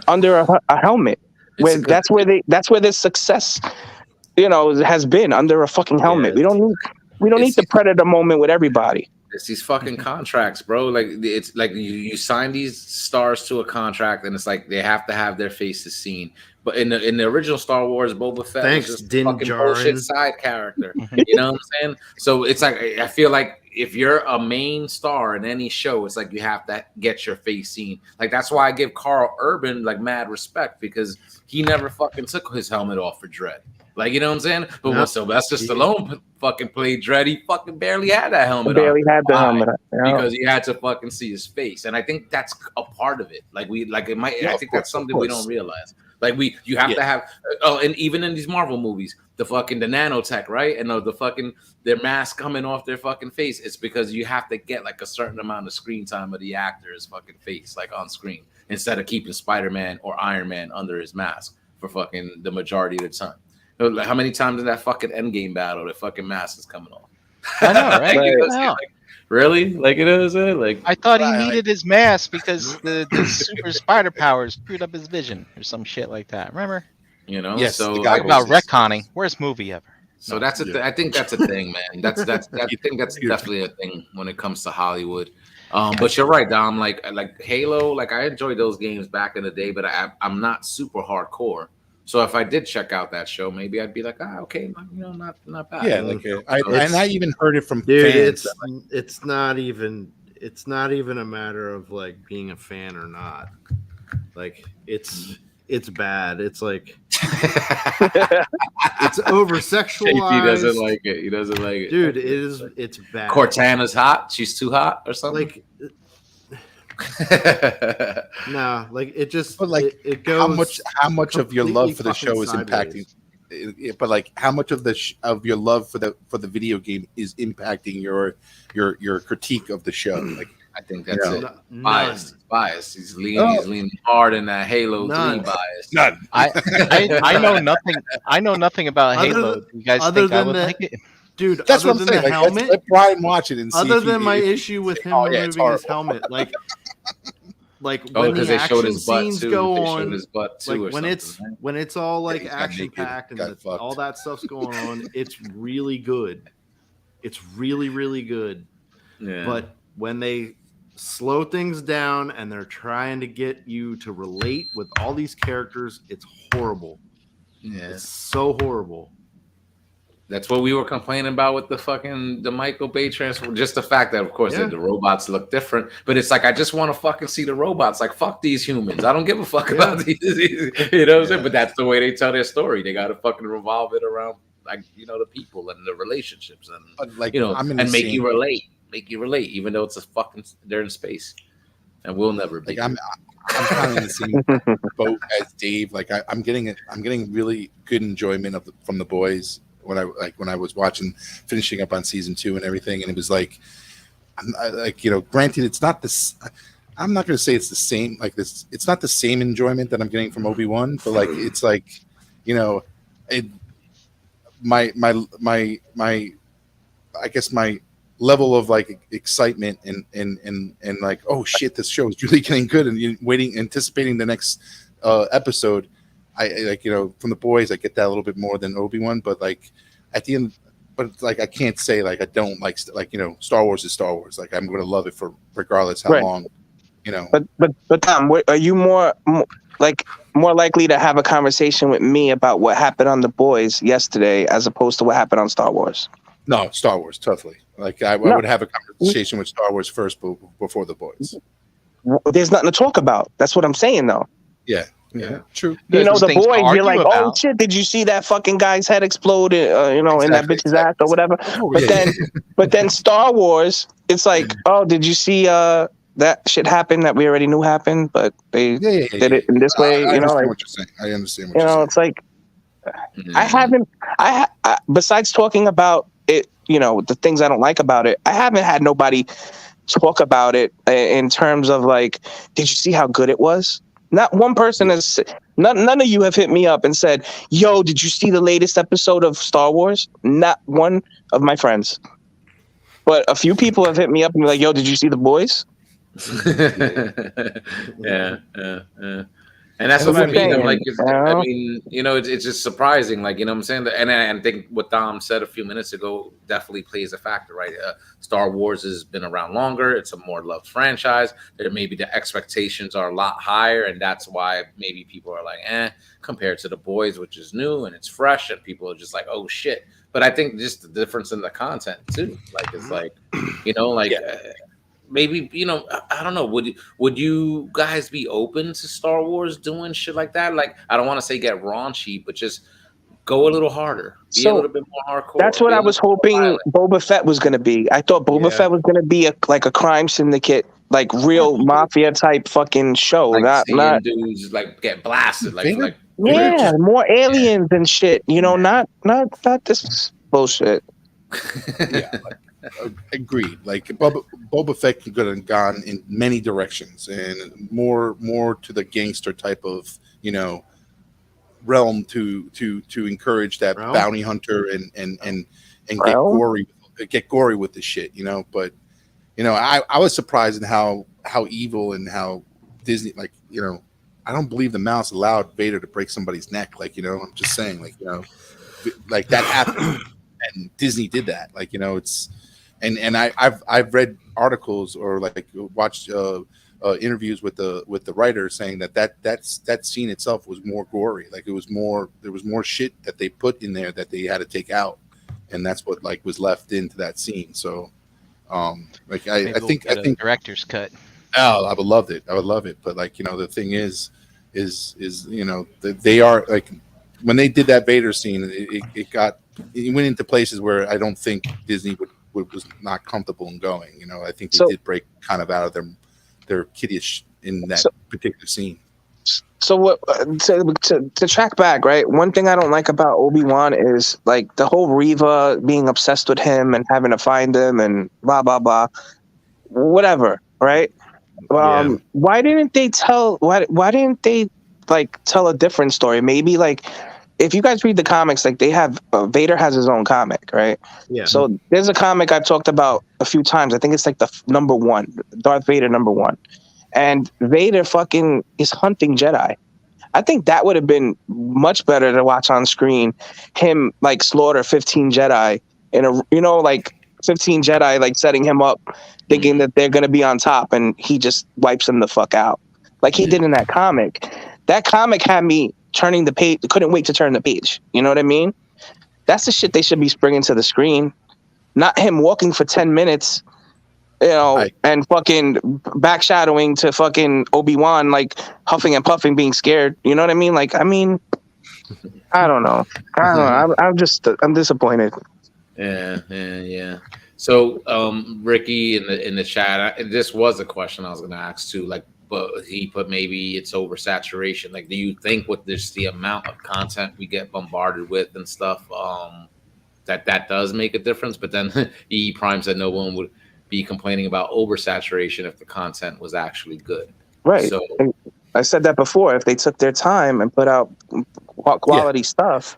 under a helmet? That's where their success, has been under a fucking helmet. Yeah. We don't need the Predator moment with everybody. It's these fucking contracts, bro. Like it's like you sign these stars to a contract, and it's like they have to have their faces seen. But in the original Star Wars, Boba Fett was just a fucking bullshit side character. You know what I'm saying? So it's like I feel like if you're a main star in any show, it's like you have to get your face seen. Like that's why I give Carl Urban like mad respect, because he never fucking took his helmet off for Dredd. Like, you know what I'm saying? But No. when Sylvester Stallone fucking played Dredd, he fucking barely had that I helmet barely on. had the Why? helmet. You know? Because you had to fucking see his face. And I think that's a part of it. Like it might, Yeah, I of think course, that's something we of course. don't realize. Like you have to have, and even in these Marvel movies, the nanotech, right? And the fucking, their mask coming off their fucking face. It's because you have to get like a certain amount of screen time of the actor's fucking face, like on screen, instead of keeping Spider-Man or Iron Man under his mask for fucking the majority of the time. How many times in that fucking Endgame battle the fucking mask is coming off? I know, right? Like, What the hell? like, really? Like, it is like I thought he Right. needed his mask because the super spider powers screwed up his vision or some shit like that. Remember? you know. Yes, So the Talk goggles. about retconning. Worst movie ever. So that's I think that's a thing, man. That's I think that's definitely a thing when it comes to Hollywood. But you're right, Dom. Like Halo, like I enjoyed those games back in the day, but I'm not super hardcore. So if I did check out that show, maybe I'd be like, okay, not bad. Yeah, like I even heard it from Dude, fans. it's not even a matter of like being a fan or not. Like it's bad. It's like it's over sexualized. He doesn't like it. He doesn't like it, Dude. It's bad. Cortana's hot. She's too hot or something. Like nah, like it just But, like, it goes how much of your love for the show is completely impacting? But like, how much of of your love for the video game is impacting your critique of the show? Like, I think that's it. None. Bias. He's leaning hard in that Halo 3 bias. none. I know nothing. I know nothing about Other Halo. than- You guys other think I than would that- like it? Dude, That's other what I'm than saying. the Like, helmet, let Brian watch it and see. other if than my if- issue with him Oh, yeah, it's removing his horrible. helmet, like Oh, when because the they showed action his butt scenes too. go They showed on, his butt too, like or when something, when it's all like he's got action naked, packed and got fucked. all that stuff's going on, it's really good. It's really, really good. right? Yeah. But when they slow things down and they're trying to get you to relate with all these characters, it's horrible. yeah. It's so horrible. That's what we were complaining about with the Michael Bay transfer. Just the fact that, of course, Yeah. the robots look different, but it's like I just want to fucking see the robots. Like, fuck these humans. I don't give a fuck about these. You know what I'm saying? But that's the way they tell their story. They got to fucking revolve it around, like, the people and the relationships and But, like, and the make same- you relate. Make you relate, even though it's they're in space, and we'll never be. Like, I'm kind of in the same boat as Dave. Like, I'm getting really good enjoyment from the boys when I was finishing up on season 2 and everything, and it was like, granted, it's not this. I'm not going to say it's the same. Like this, it's not the same enjoyment that I'm getting from Obi-Wan, but like it's like, my I guess my level of like excitement and like, oh shit, this show is really getting good, and anticipating the next episode. I like, from the boys, I get that a little bit more than Obi-Wan, but like at the end, but like I can't say like I don't like Star Wars is Star Wars. Like I'm going to love it for regardless how Right. long, But Tom, are you more likely to have a conversation with me about what happened on The Boys yesterday as opposed to what happened on Star Wars? No, Star Wars, totally. Like I would have a conversation with Star Wars first before the boys. There's nothing to talk about. That's what I'm saying, though. Yeah, true. There's The things to boys, argue you're like, oh about. shit, did you see that fucking guy's head explode? In that bitch's ass or whatever. But then Star Wars, it's like, oh, did you see that shit happen that we already knew happened, but they did it in this way? I understand like, what you're saying. I understand what you're saying. it's like I haven't. I besides talking about it, the things I don't like about it, I haven't had nobody talk about it in terms of like, did you see how good it was? Not one person has. None of you have hit me up and said, "Yo, did you see the latest episode of Star Wars?" Not one of my friends, but a few people have hit me up and be like, "Yo, did you see The Boys?" yeah. And that's what I mean. I'm like, it's just surprising. Like, what I'm saying? And I think what Dom said a few minutes ago definitely plays a factor, right? Star Wars has been around longer. It's a more loved franchise. There maybe the expectations are a lot higher, and that's why maybe people are like, compared to The Boys, which is new and it's fresh, and people are just like, oh shit. But I think just the difference in the content too. Like, it's like, maybe I don't know. Would you guys be open to Star Wars doing shit like that? Like, I don't want to say get raunchy, but just go a little harder. Be a So, little bit more hardcore. That's what Be a I was little more hoping violent. Boba Fett was going to be. I thought Boba Yeah. Fett was going to be like a crime syndicate, like real mafia type fucking show. Like not seeing dudes like get blasted, Vader- yeah, more aliens and shit. You know, not this bullshit. Yeah, agreed. Like Boba Fett could have gone in many directions and more to the gangster type of realm to encourage that Realm? bounty hunter and Realm? get gory with the shit. But I was surprised in how evil and how Disney I don't believe the mouse allowed Vader to break somebody's neck. I'm just saying like that happened. And Disney did that, it's, and I've read articles or watched interviews with the writer saying that scene itself was more gory, there was more shit that they put in there that they had to take out, and that's what was left into that scene. So, I think director's cut. Oh, I would love it. But the thing is they are when they did that Vader scene, it went into places where I don't think Disney was not comfortable in going. I think they did break kind of out of their kiddish in that particular scene. So what to track back, right? One thing I don't like about Obi-Wan is the whole Reva being obsessed with him and having to find him and blah blah blah, whatever, right? Why didn't they tell? Why didn't they tell a different story? Maybe if you guys read the comics, they have Vader has his own comic, right? Yeah. So there's a comic I've talked about a few times. I think it's the number 1, Darth Vader number 1, and Vader fucking is hunting Jedi. I think that would have been much better to watch on screen. Him slaughter 15 Jedi in a 15 Jedi setting him up, thinking that they're gonna be on top, and he just wipes them the fuck out like he did in that comic. That comic had me turning the page. Couldn't wait to turn the page. You know what I mean? That's the shit they should be bringing to the screen, not him walking for 10 minutes, and fucking backshadowing to fucking Obi-Wan, huffing and puffing, being scared. You know what I mean? I don't know. I'm disappointed. Yeah. So, Ricky in the chat, this was a question I was going to ask too. But he put maybe it's oversaturation. Do you think with the amount of content we get bombarded with and stuff, that does make a difference? But then E Prime said no one would be complaining about oversaturation if the content was actually good. Right. So I said that before. If they took their time and put out quality stuff,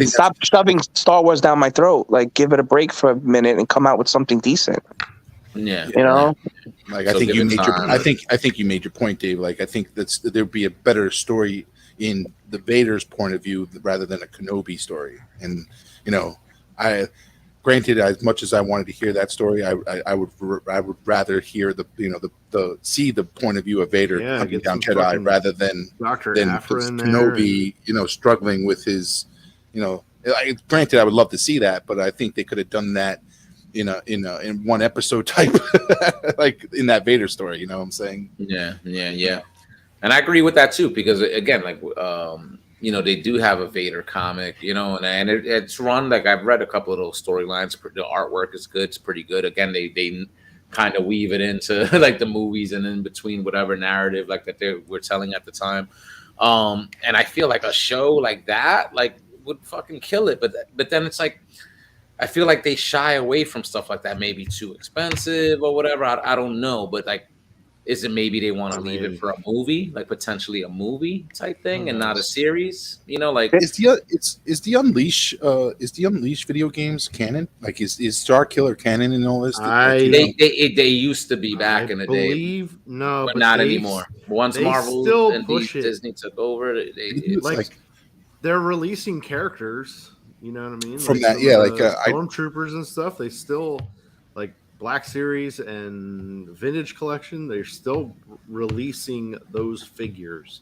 stop shoving Star Wars down my throat. Give it a break for a minute and come out with something decent. Yeah. I think you made I think you made your point, Dave. I think there'd be a better story in the Vader's point of view rather than a Kenobi story. And I granted, as much as I wanted to hear that story, I would rather hear see the point of view of Vader hunting down Jedi rather than Dr. Aphra in there. Kenobi, struggling with his, granted, I would love to see that, but I think they could have done that in one episode type, in that Vader story. You know what I'm saying? Yeah. And I agree with that too, because again, they do have a Vader comic, and it's run I've read a couple of those storylines. The artwork is good; it's pretty good. Again, they kind of weave it into the movies and in between whatever narrative that they were telling at the time. And I feel a show like that would fucking kill it. But then it's I feel they shy away from stuff like that. Maybe too expensive or whatever. I don't know, but is it maybe they want to leave it for a movie, potentially a movie type thing, and not a series? Is the Unleash video games canon? Is Star Killer canon in all this? They used to be back in the day. No, but not anymore. Once Marvel and Disney took over, they're releasing characters. You know what I mean? From that, Stormtroopers and stuff. They still Black Series and Vintage Collection. They're still releasing those figures.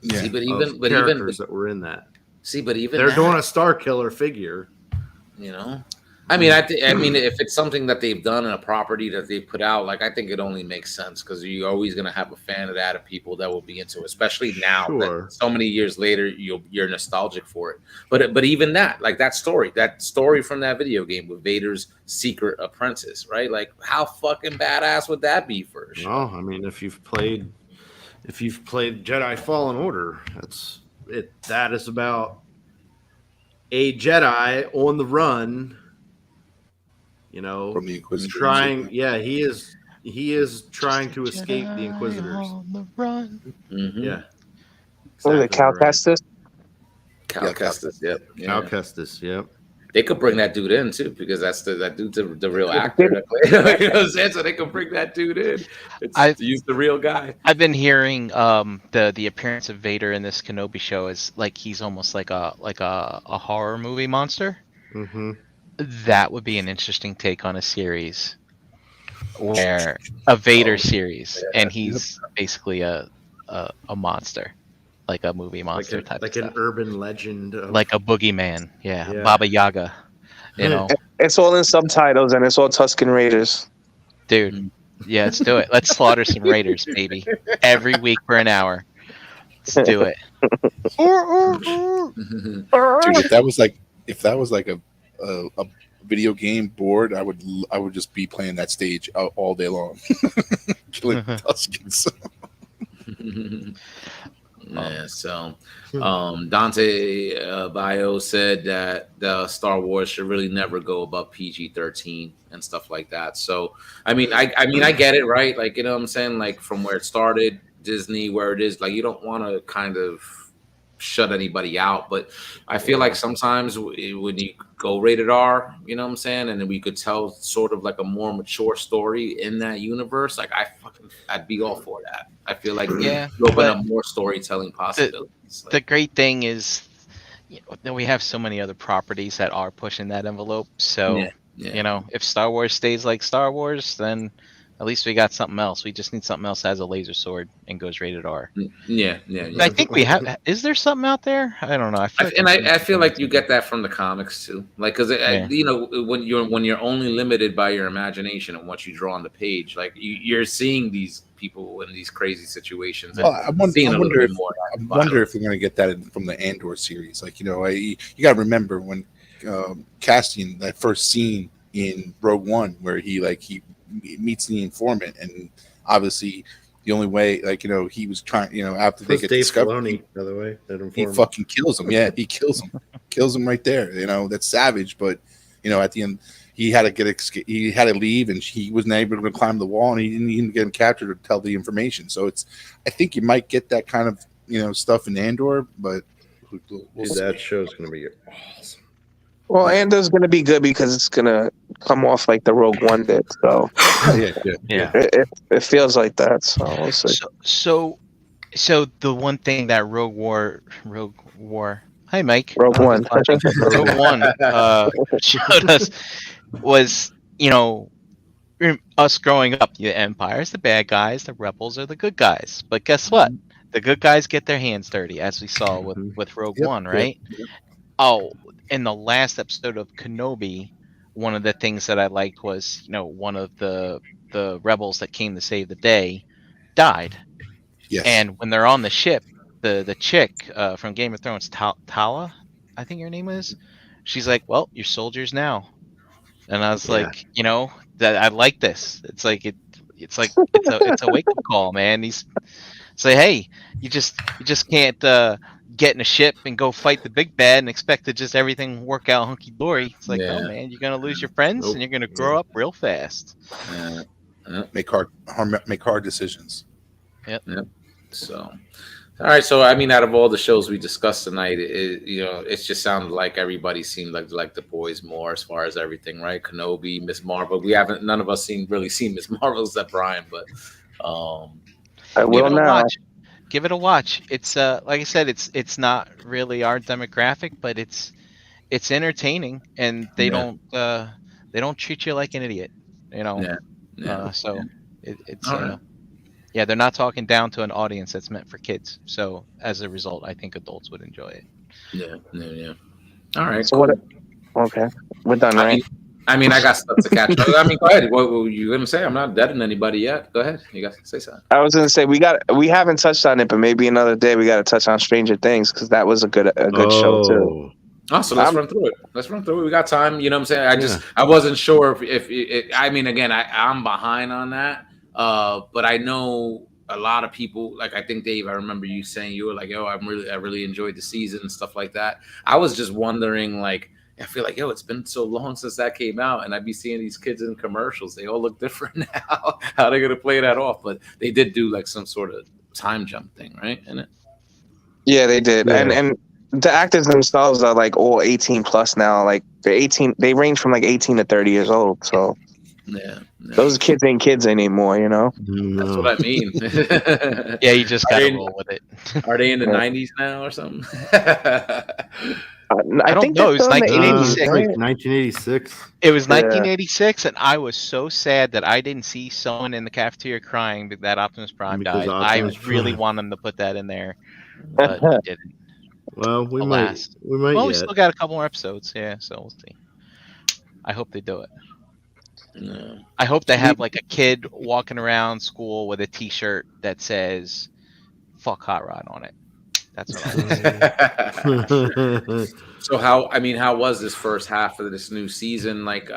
Yeah, characters that were in that. See, but even they're doing a Star Killer figure. I mean, I mean, if it's something that they've done in a property that they put out, like I think it only makes sense because you're always gonna have a fan of that, of people that will be into it, especially now Sure. that so many years later you're nostalgic for it. But even that, like that story from that video game with Vader's secret apprentice, right? Like how fucking badass would that be for a show? No, I mean if you've played Jedi Fallen Order, that is about a Jedi on the run, you know, From the Inquisitors. he is trying to escape the Inquisitors. On the run. Mhm. Yeah. What is it, Cal right. Kestis? Cal Kestis, yep. Cal Yeah. Kestis, yep. They could bring that dude in too because that dude's the real actor. That played, you know what I'm saying? So they could bring that dude in. Use the real guy. I've been hearing the appearance of Vader in this Kenobi show is like he's almost like a horror movie monster. Mm-hmm. That would be an interesting take on a series, where a Vader series, and he's basically a monster, like a movie monster type Like of an stuff. urban legend of, Like a boogeyman, yeah. Yeah. Baba Yaga, you know, It's all in subtitles and it's all Tusken Raiders. dude. Yeah, let's do it. Let's slaughter some Raiders, baby, every week for an hour. Let's do it. Dude, if that was like a video game board, I would just be playing that stage all day long, killing Tuskens. Yeah, so Dante Bio said that the Star Wars should really never go above PG-13 and stuff like that. So I mean I get it, right? Like, you know what I'm saying? Like from where it started, Disney, where it is, like you don't want to kind of shut anybody out, but I feel like sometimes when you go rated R, you know what I'm saying, and then we could tell sort of like a more mature story in that universe, like I'd be all for that. I feel like Yeah, you open but up more storytelling possibilities. the great thing is, you know, that we have so many other properties that are pushing that envelope. So Yeah. you know, if Star Wars stays like Star Wars, then at least we got something else. We just need something else that has a laser sword and goes rated R. Yeah. I think we have. Is there something out there? I don't know. I feel like you get that from the comics too, like because Yeah. you know when you're only limited by your imagination and what you draw on the page, like you're seeing these people in these crazy situations. And Well, I wonder seeing a little bit if more. I wonder if they're going to get that from the Andor series. Like, you know, you got to remember when casting that first scene in Rogue One where he meets the informant, and obviously the only way, like, you know, he was trying, you know, after they That's get Dave discovered, Filoni, by the way. That he informant. fucking kills him. Yeah, he kills him right there. You know, that's savage. But you know, at the end, he had to leave, and he wasn't able to climb the wall, and he didn't even get him captured or tell the information. So I think you might get that kind of, you know, stuff in Andor, but we'll Dude, see. that show's gonna be awesome. Well, Andor's going to be good because it's going to come off like the Rogue One did. So Yeah. it feels like that. So we'll see. So the one thing that Rogue War. Hi, Mike. Rogue One. Rogue One showed us was, you know, us growing up. The Empire's the bad guys, the Rebels are the good guys. But guess what? The good guys get their hands dirty, as we saw with Rogue Yep, One, yep, right? yep. Oh, in the last episode of Kenobi, one of the things that I liked was, you know, one of the rebels that came to save the day died. Yes. And when they're on the ship, the chick from Game of Thrones, Tala, I think her name is, she's like, "Well, you're soldiers now." And I was like, you know, that I like this. It's a wake up call, man. It's like, hey, you just can't get in a ship and go fight the big bad and expect to just everything work out hunky dory. It's like, no, man, you're gonna lose your friends and you're gonna grow up real fast. Make hard decisions. Yep. So, all right. So, I mean, out of all the shows we discussed tonight, it just sounded like everybody seemed like the boys more as far as everything, right? Kenobi, Miss Marvel. None of us really seen Miss Marvel except Brian, but I will now. Give it a watch. It's like I said, it's not really our demographic, but it's entertaining, and they don't treat you like an idiot, you know. So it's right. Yeah, they're not talking down to an audience that's meant for kids. So as a result, I think adults would enjoy it. Yeah. All right. So what? Okay, we're done, right? I mean, I got stuff to catch up. I mean, go ahead. What were you gonna say? I'm not deading anybody yet. Go ahead. You guys can say something. I was gonna say we haven't touched on it, but maybe another day we got to touch on Stranger Things because that was a good show too. Oh, so let's run through it. Let's run through it. We got time. You know what I'm saying? I wasn't sure if I mean, again, I'm behind on that. But I know a lot of people, like I think Dave, I remember you saying you were like, yo, I really enjoyed the season and stuff like that. I was just wondering, like, I feel like, yo, it's been so long since that came out, and I'd be seeing these kids in commercials. They all look different now. How they gonna play that off? But they did do like some sort of time jump thing, right? In it. Yeah, they did, Yeah. and the actors themselves are like all 18 plus now. Like they're 18. They range from like 18 to 30 years old. So Yeah. those kids ain't kids anymore, you know. That's what I mean. Yeah, you just gotta Are roll with it. they in the Yeah. 90s now or something? I don't think know, they're it's still in the 1986. 80s, like right? 1986. It was Yeah. 1986, and I was so sad that I didn't see someone in the cafeteria crying that Optimus Prime Because died. Optimus I really Prime. want them to put that in there, but he didn't. Well, we Alas. might. We might Well, we yet. still got a couple more episodes, yeah, so we'll see. I hope they do it. No. I hope they have like a kid walking around school with a T-shirt that says "fuck Hot Rod" on it. That's what I want. So how was this first half of this new season? Like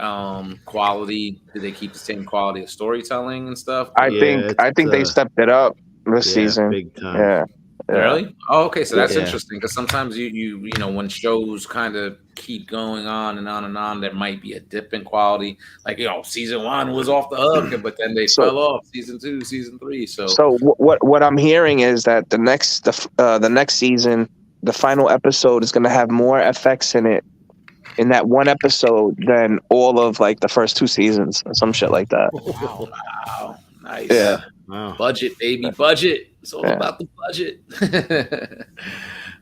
quality, did they keep the same quality of storytelling and stuff? I Yeah, think they it's, stepped it up this season. big time. Yeah. Really? Oh, okay. So that's Yeah. interesting because sometimes you know when shows kind of keep going on and on and on, there might be a dip in quality. Like season 1 was off the hook, but then they So- fell off. Season 2, season 3. So what I'm hearing is that the next season, the final episode is going to have more effects in it in that one episode than all of like the first 2 seasons or some shit like that. wow, nice. Yeah. Wow. Budget, baby, budget. It's all Yeah. about the budget.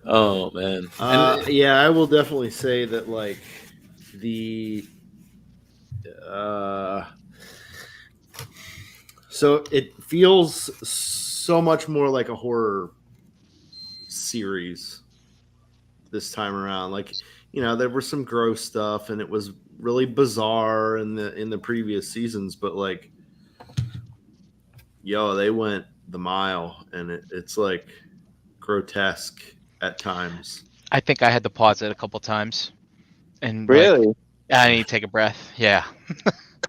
Oh man. Yeah, I will definitely say that like the so it feels so much more like a horror series this time around. Like, there was some gross stuff and it was really bizarre in the previous seasons, but like they went the mile and it's like grotesque at times. I think I had to pause it a couple times, and Really? I need to take a breath. Yeah,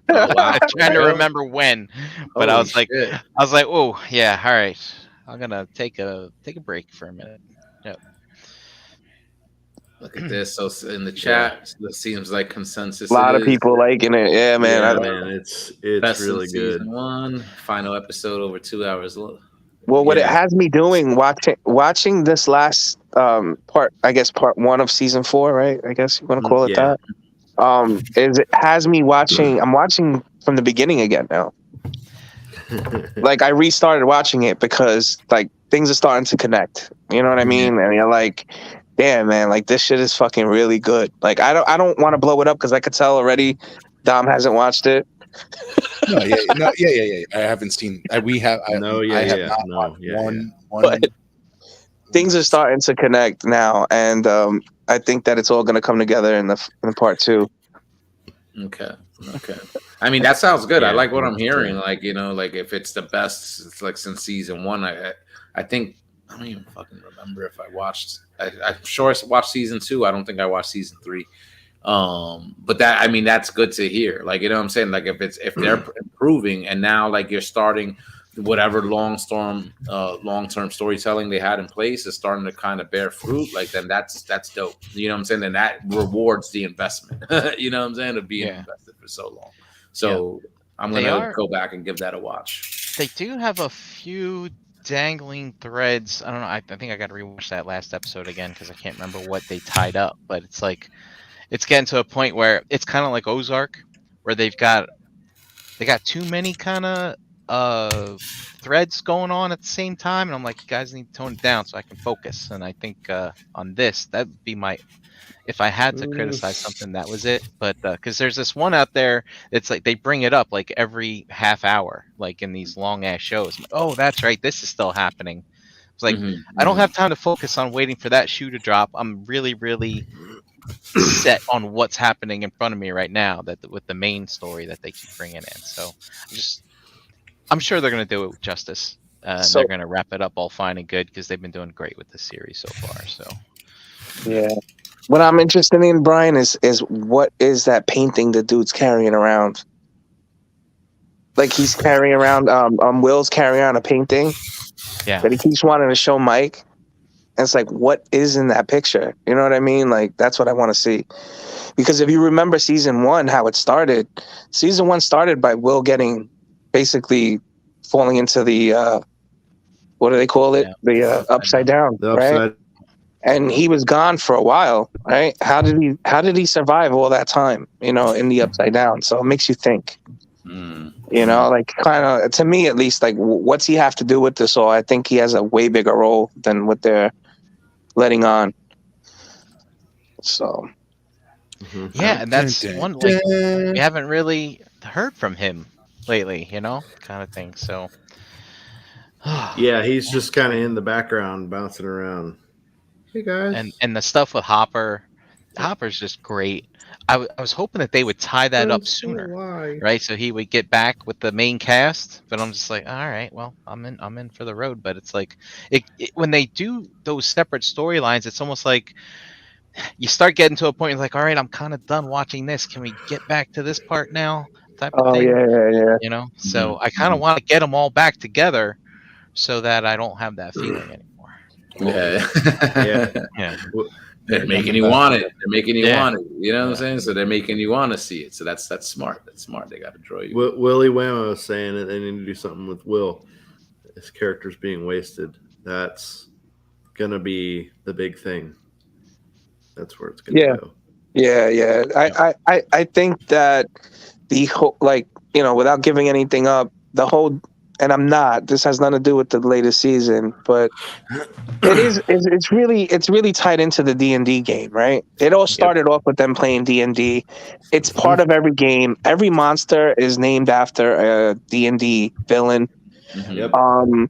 Oh, wow. I'm trying to remember when, but I Holy was like, shit. oh yeah, all right, I'm gonna take a break for a minute. Look at this. So in the chat, it seems like consensus. A lot it of is. people liking it. Yeah, man. Yeah, I- man, it's Best in really good. season 1. Final episode over 2 hours. Well, what it Yeah. has me doing watching this last part, I guess part 1 of season 4, right? I guess you want to call it Yeah. that. Is it has me watching? I'm watching from the beginning again now. Like I restarted watching it because like things are starting to connect. You know what I mean? And you're like, damn, man, like this shit is fucking really good. Like I don't want to blow it up because I could tell already. Dom hasn't watched it. Yeah. I haven't seen. We have. I have not watched one. But things are starting to connect now, and I think that it's all going to come together in the part 2. Okay. I mean, that sounds good. I Yeah. like what I'm hearing. Like, like if it's the best, it's like since season 1. I think I don't even fucking remember if I watched. I'm sure I watched season 2. I don't think I watched season 3. But that's good to hear. Like, you know what I'm saying? Like if they're improving and now like you're starting whatever long-term storytelling they had in place is starting to kind of bear fruit, like then that's dope. You know what I'm saying? Then that rewards the investment. You know what I'm saying? Of being invested for so long. So I'm gonna go back and give that a watch. They do have a few dangling threads. I don't know. I think I got to rewatch that last episode again because I can't remember what they tied up. But it's like it's getting to a point where it's kind of like Ozark, where they got too many kind of threads going on at the same time, and I'm like, you guys need to tone it down so I can focus. And I think on this, that'd be my, if I had to criticize something, that was it. But because there's this one out there, it's like they bring it up like every half hour, like in these long ass shows. I'm like, oh, that's right, this is still happening. It's like I don't have time to focus on waiting for that shoe to drop. I'm really, really set on what's happening in front of me right now. That with the main story that they keep bringing in. So I'm sure they're going to do it with justice. And So- they're going to wrap it up all fine and good because they've been doing great with the series so far. So Yeah. What I'm interested in, Brian, is what is that painting the dude's carrying around? Like he's carrying around, Will's carrying around a painting yeah, that he keeps wanting to show Mike. And it's like, what is in that picture? You know what I mean? Like that's what I want to see. Because if you remember season 1, how it started, season 1 started by Will getting basically falling into the what do they call it? Yeah. The upside down, The right? upside. And he was gone for a while, right? How did he survive all that time, in the upside down? So it makes you think, like kind of, to me at least, like what's he have to do with this all? I think he has a way bigger role than what they're letting on. So Mhm. yeah, and that's Dun, dun, one like we haven't really heard from him lately, kind of thing. So Yeah, he's just kind of in the background, bouncing around. Hey guys. and the stuff with Hopper's just great. I was hoping that they would tie that up sooner, right? So he would get back with the main cast. But I'm just like, all right, well, I'm in for the road. But it's like, when they do those separate storylines, it's almost like you start getting to a point like, all right, I'm kind of done watching this. Can we get back to this part now? Type of thing. yeah. So I kind of want to get them all back together so that I don't have that feeling anymore. Yeah. Yeah. They're making you want it. They're making you Yeah. want it. You know what I'm saying? So they're making you want to see it. So that's smart. That's smart. They got to draw you. Willie Whammo was saying that they need to do something with Will. His character's being wasted. That's gonna be the big thing. That's where it's gonna go. Yeah. I think that the whole, without giving anything up, the whole, and I'm not. This has nothing to do with the latest season, but it is. It's really tied into the D&D game, right? It all started off with them playing D&D. It's part of every game. Every monster is named after a D&D villain. Mhm. Yep.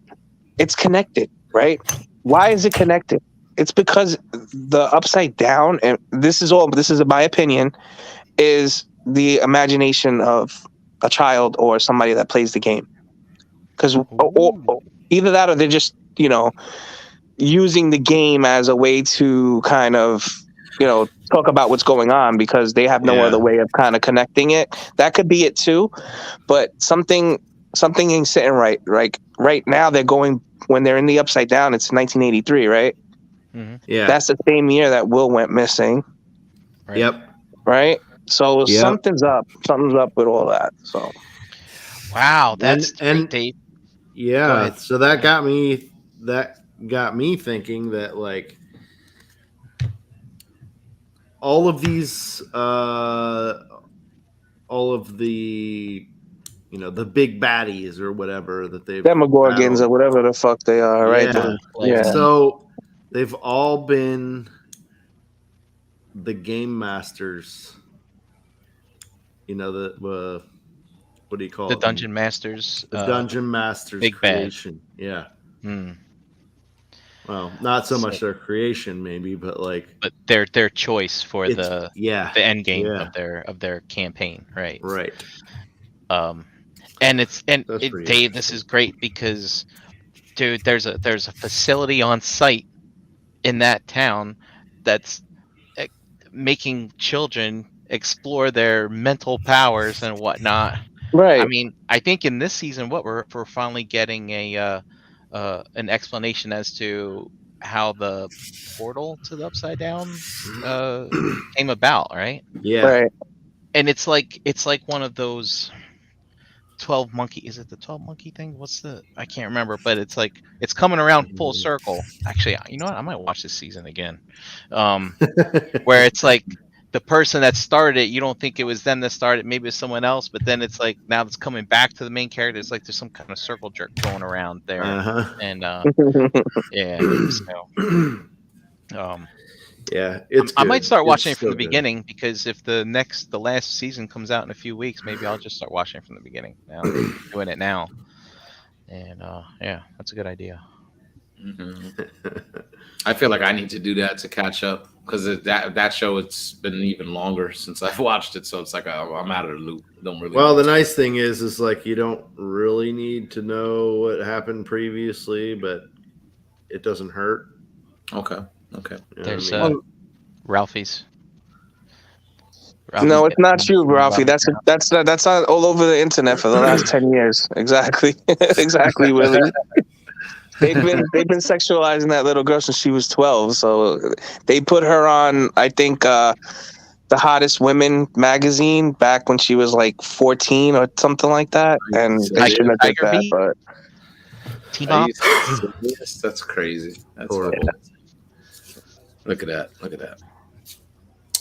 It's connected, right? Why is it connected? It's because the upside down, and this is my opinion, is the imagination of a child or somebody that plays the game. Because either that or they're just, using the game as a way to kind of, talk about what's going on because they have no other way of kind of connecting it. That could be it too. But something ain't sitting right. Like right now when they're in the upside down, it's 1983, right? Mm-hmm. Yeah. That's the same year that Will went missing. Right. Yep. Right? So Yep. something's up with all that. So Wow, that's And- Dave. Go Yeah. ahead. So that got me thinking that like all of these all of the the big baddies or whatever that they've Demogorgons or battled. whatever the fuck they are, right? Yeah. Yeah. So they've all been the game masters. What do you call The it? Dungeon Masters. The Dungeon Masters Big Bad. creation. Yeah. Hmm. Well, not so much their creation, maybe, but like But their choice for it's- the yeah, end game Yeah. of their campaign, right? right. And That's pretty Dave, this is great because, dude, there's a facility on site in that town that's making children explore their mental powers and whatnot. Right. I mean, I think in this season, we're finally getting an explanation as to how the portal to the Upside Down came about, right? Yeah, Right. And it's like one of those 12 monkey. Is it the 12 monkey thing? I can't remember, but it's like it's coming around full circle. Actually, you know what? I might watch this season again. Where it's like the person that started it, you don't think it was them that started, maybe it's someone else, but then it's like now it's coming back to the main character. It's like there's some kind of circle jerk going around there. And yeah, so yeah. It's. I might good. start It's watching it from so the good. beginning because if the last season comes out in a few weeks, maybe I'll just start watching it from the beginning. Now doing it now, and yeah, that's a good idea. I feel like I need to do that to catch up because that show, it's been even longer since I've watched it, so it's like I'm out of the loop. Don't really. Well, the nice thing is like you don't really need to know what happened previously, but it doesn't hurt. Okay. You know There's what I mean? Ralphie's. No, it's not you, Ralphie. That's not all over the internet for the last 10 years. Exactly, exactly, Willie. They've been sexualizing that little girl since she was 12. So they put her on, I think, the Hottest Women magazine back when she was like 14 or something like that. And they shouldn't have did Tiger that, Beat? but T-Bop. Yes, that's crazy. That's Horrible. horrible. Look at that.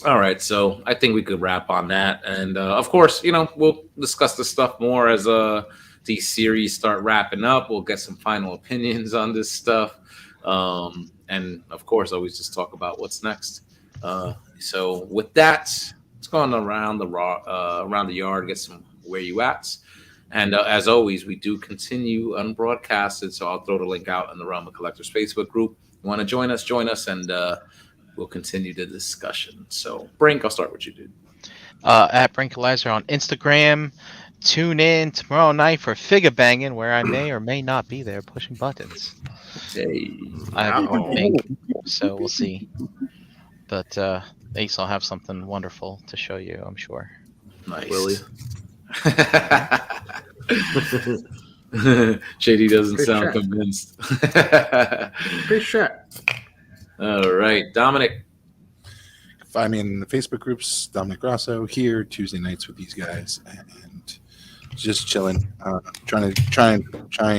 All right, so I think we could wrap on that, and of course, we'll discuss this stuff more as these series start wrapping up. We'll get some final opinions on this stuff, and of course, always just talk about what's next. So with that, let's go on around the yard, get some where you at. And as always, we do continue unbroadcasted, so I'll throw the link out in the Realm of Collectors Facebook group. You want to join us, and we'll continue the discussion. So, Brink, I'll start with you, dude. At Brinkalizer on Instagram. Tune in tomorrow night for Figure Banging, where I may or may not be there pushing buttons. Hey. I think so. We'll see. But Ace, I'll have something wonderful to show you, I'm sure. Nice. Willie. JD doesn't Good sound shot. convinced. Good shot. All right, Dominic. Find me in the Facebook groups, Dominic Grosso, here Tuesday nights with these guys, and just chilling, trying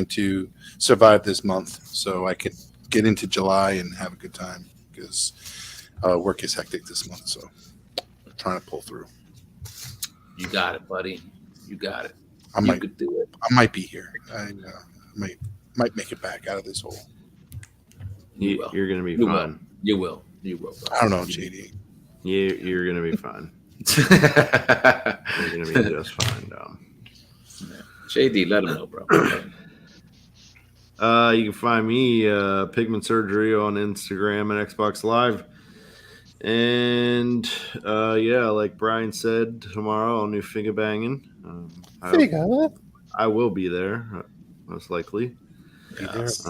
to survive this month so I can get into July and have a good time because work is hectic this month. So I'm trying to pull through. You got it, buddy. You got it. I You might could do it. I might be here. I might make it back out of this hole. You will. You're gonna be You will. fine. You will, bro. I don't know, JD. You're gonna be fine. You're gonna be just fine, Dom. JD, let him know, bro. You can find me Pigment Surgery on Instagram and Xbox Live. And like Brian said, tomorrow I'll do Figure Banging. I will be there, most likely. Yes.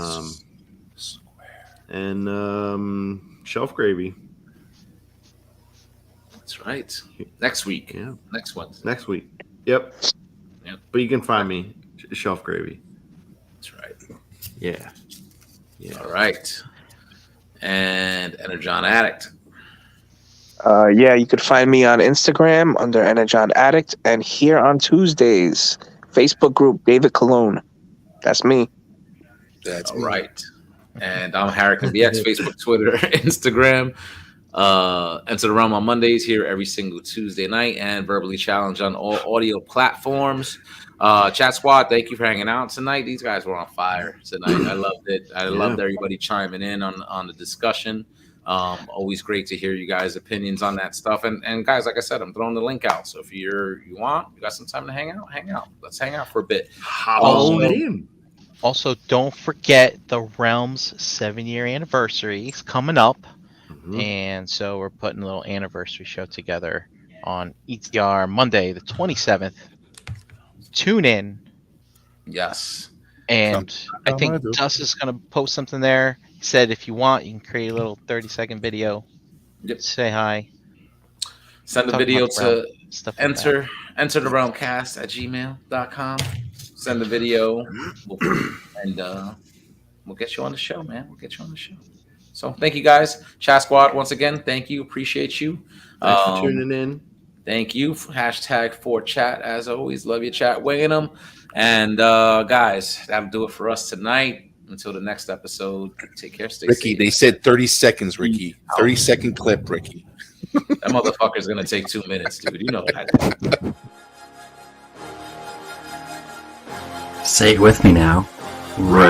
And Shelf Gravy That's right. Next week. Yeah. Next one. next week. Yep. Yep. But you can find me Shelf Gravy. That's right. Yeah. All right. And Energon Addict. you could find me on Instagram under Energon Addict, and here on Tuesdays, Facebook group David Cologne. That's me. That's All me. right. And I'm Harrican BX, Facebook, Twitter, Instagram. Enter the Realm on Mondays here every single Tuesday night, and Verbally Challenged on all audio platforms. Chat Squad, thank you for hanging out tonight. These guys were on fire tonight. I loved it. I loved everybody chiming in on the discussion. Always great to hear you guys' opinions on that stuff. And guys, like I said, I'm throwing the link out. So if you got some time to hang out. Let's hang out for a bit. Halloween. Also, don't forget the Realm's 7-year anniversary is coming up. Mhm. And so we're putting a little anniversary show together on ETR Monday, the 27th. Tune in. Yes. And I I think wanna do. Dust is going to post something there. He said if you want, you can create a little 30-second video. Yep. Say hi. Send the Talk video about the Realm, to stuff like enter the realmcast at gmail.com. Send the video, and we'll get you on the show, man. We'll get you on the show. So thank you guys. Chat Squad, once again, thank you. Appreciate you. Thanks for tuning in. Thank you. Hashtag for chat, as always. Love your chat, weighing them. And guys, that'll do it for us tonight. Until the next episode, take care. Stay Ricky, safe. they said 30 seconds, Ricky. 30-second clip, Ricky. That motherfucker's going to take 2 minutes, dude. You know that. Say it with me now. Real.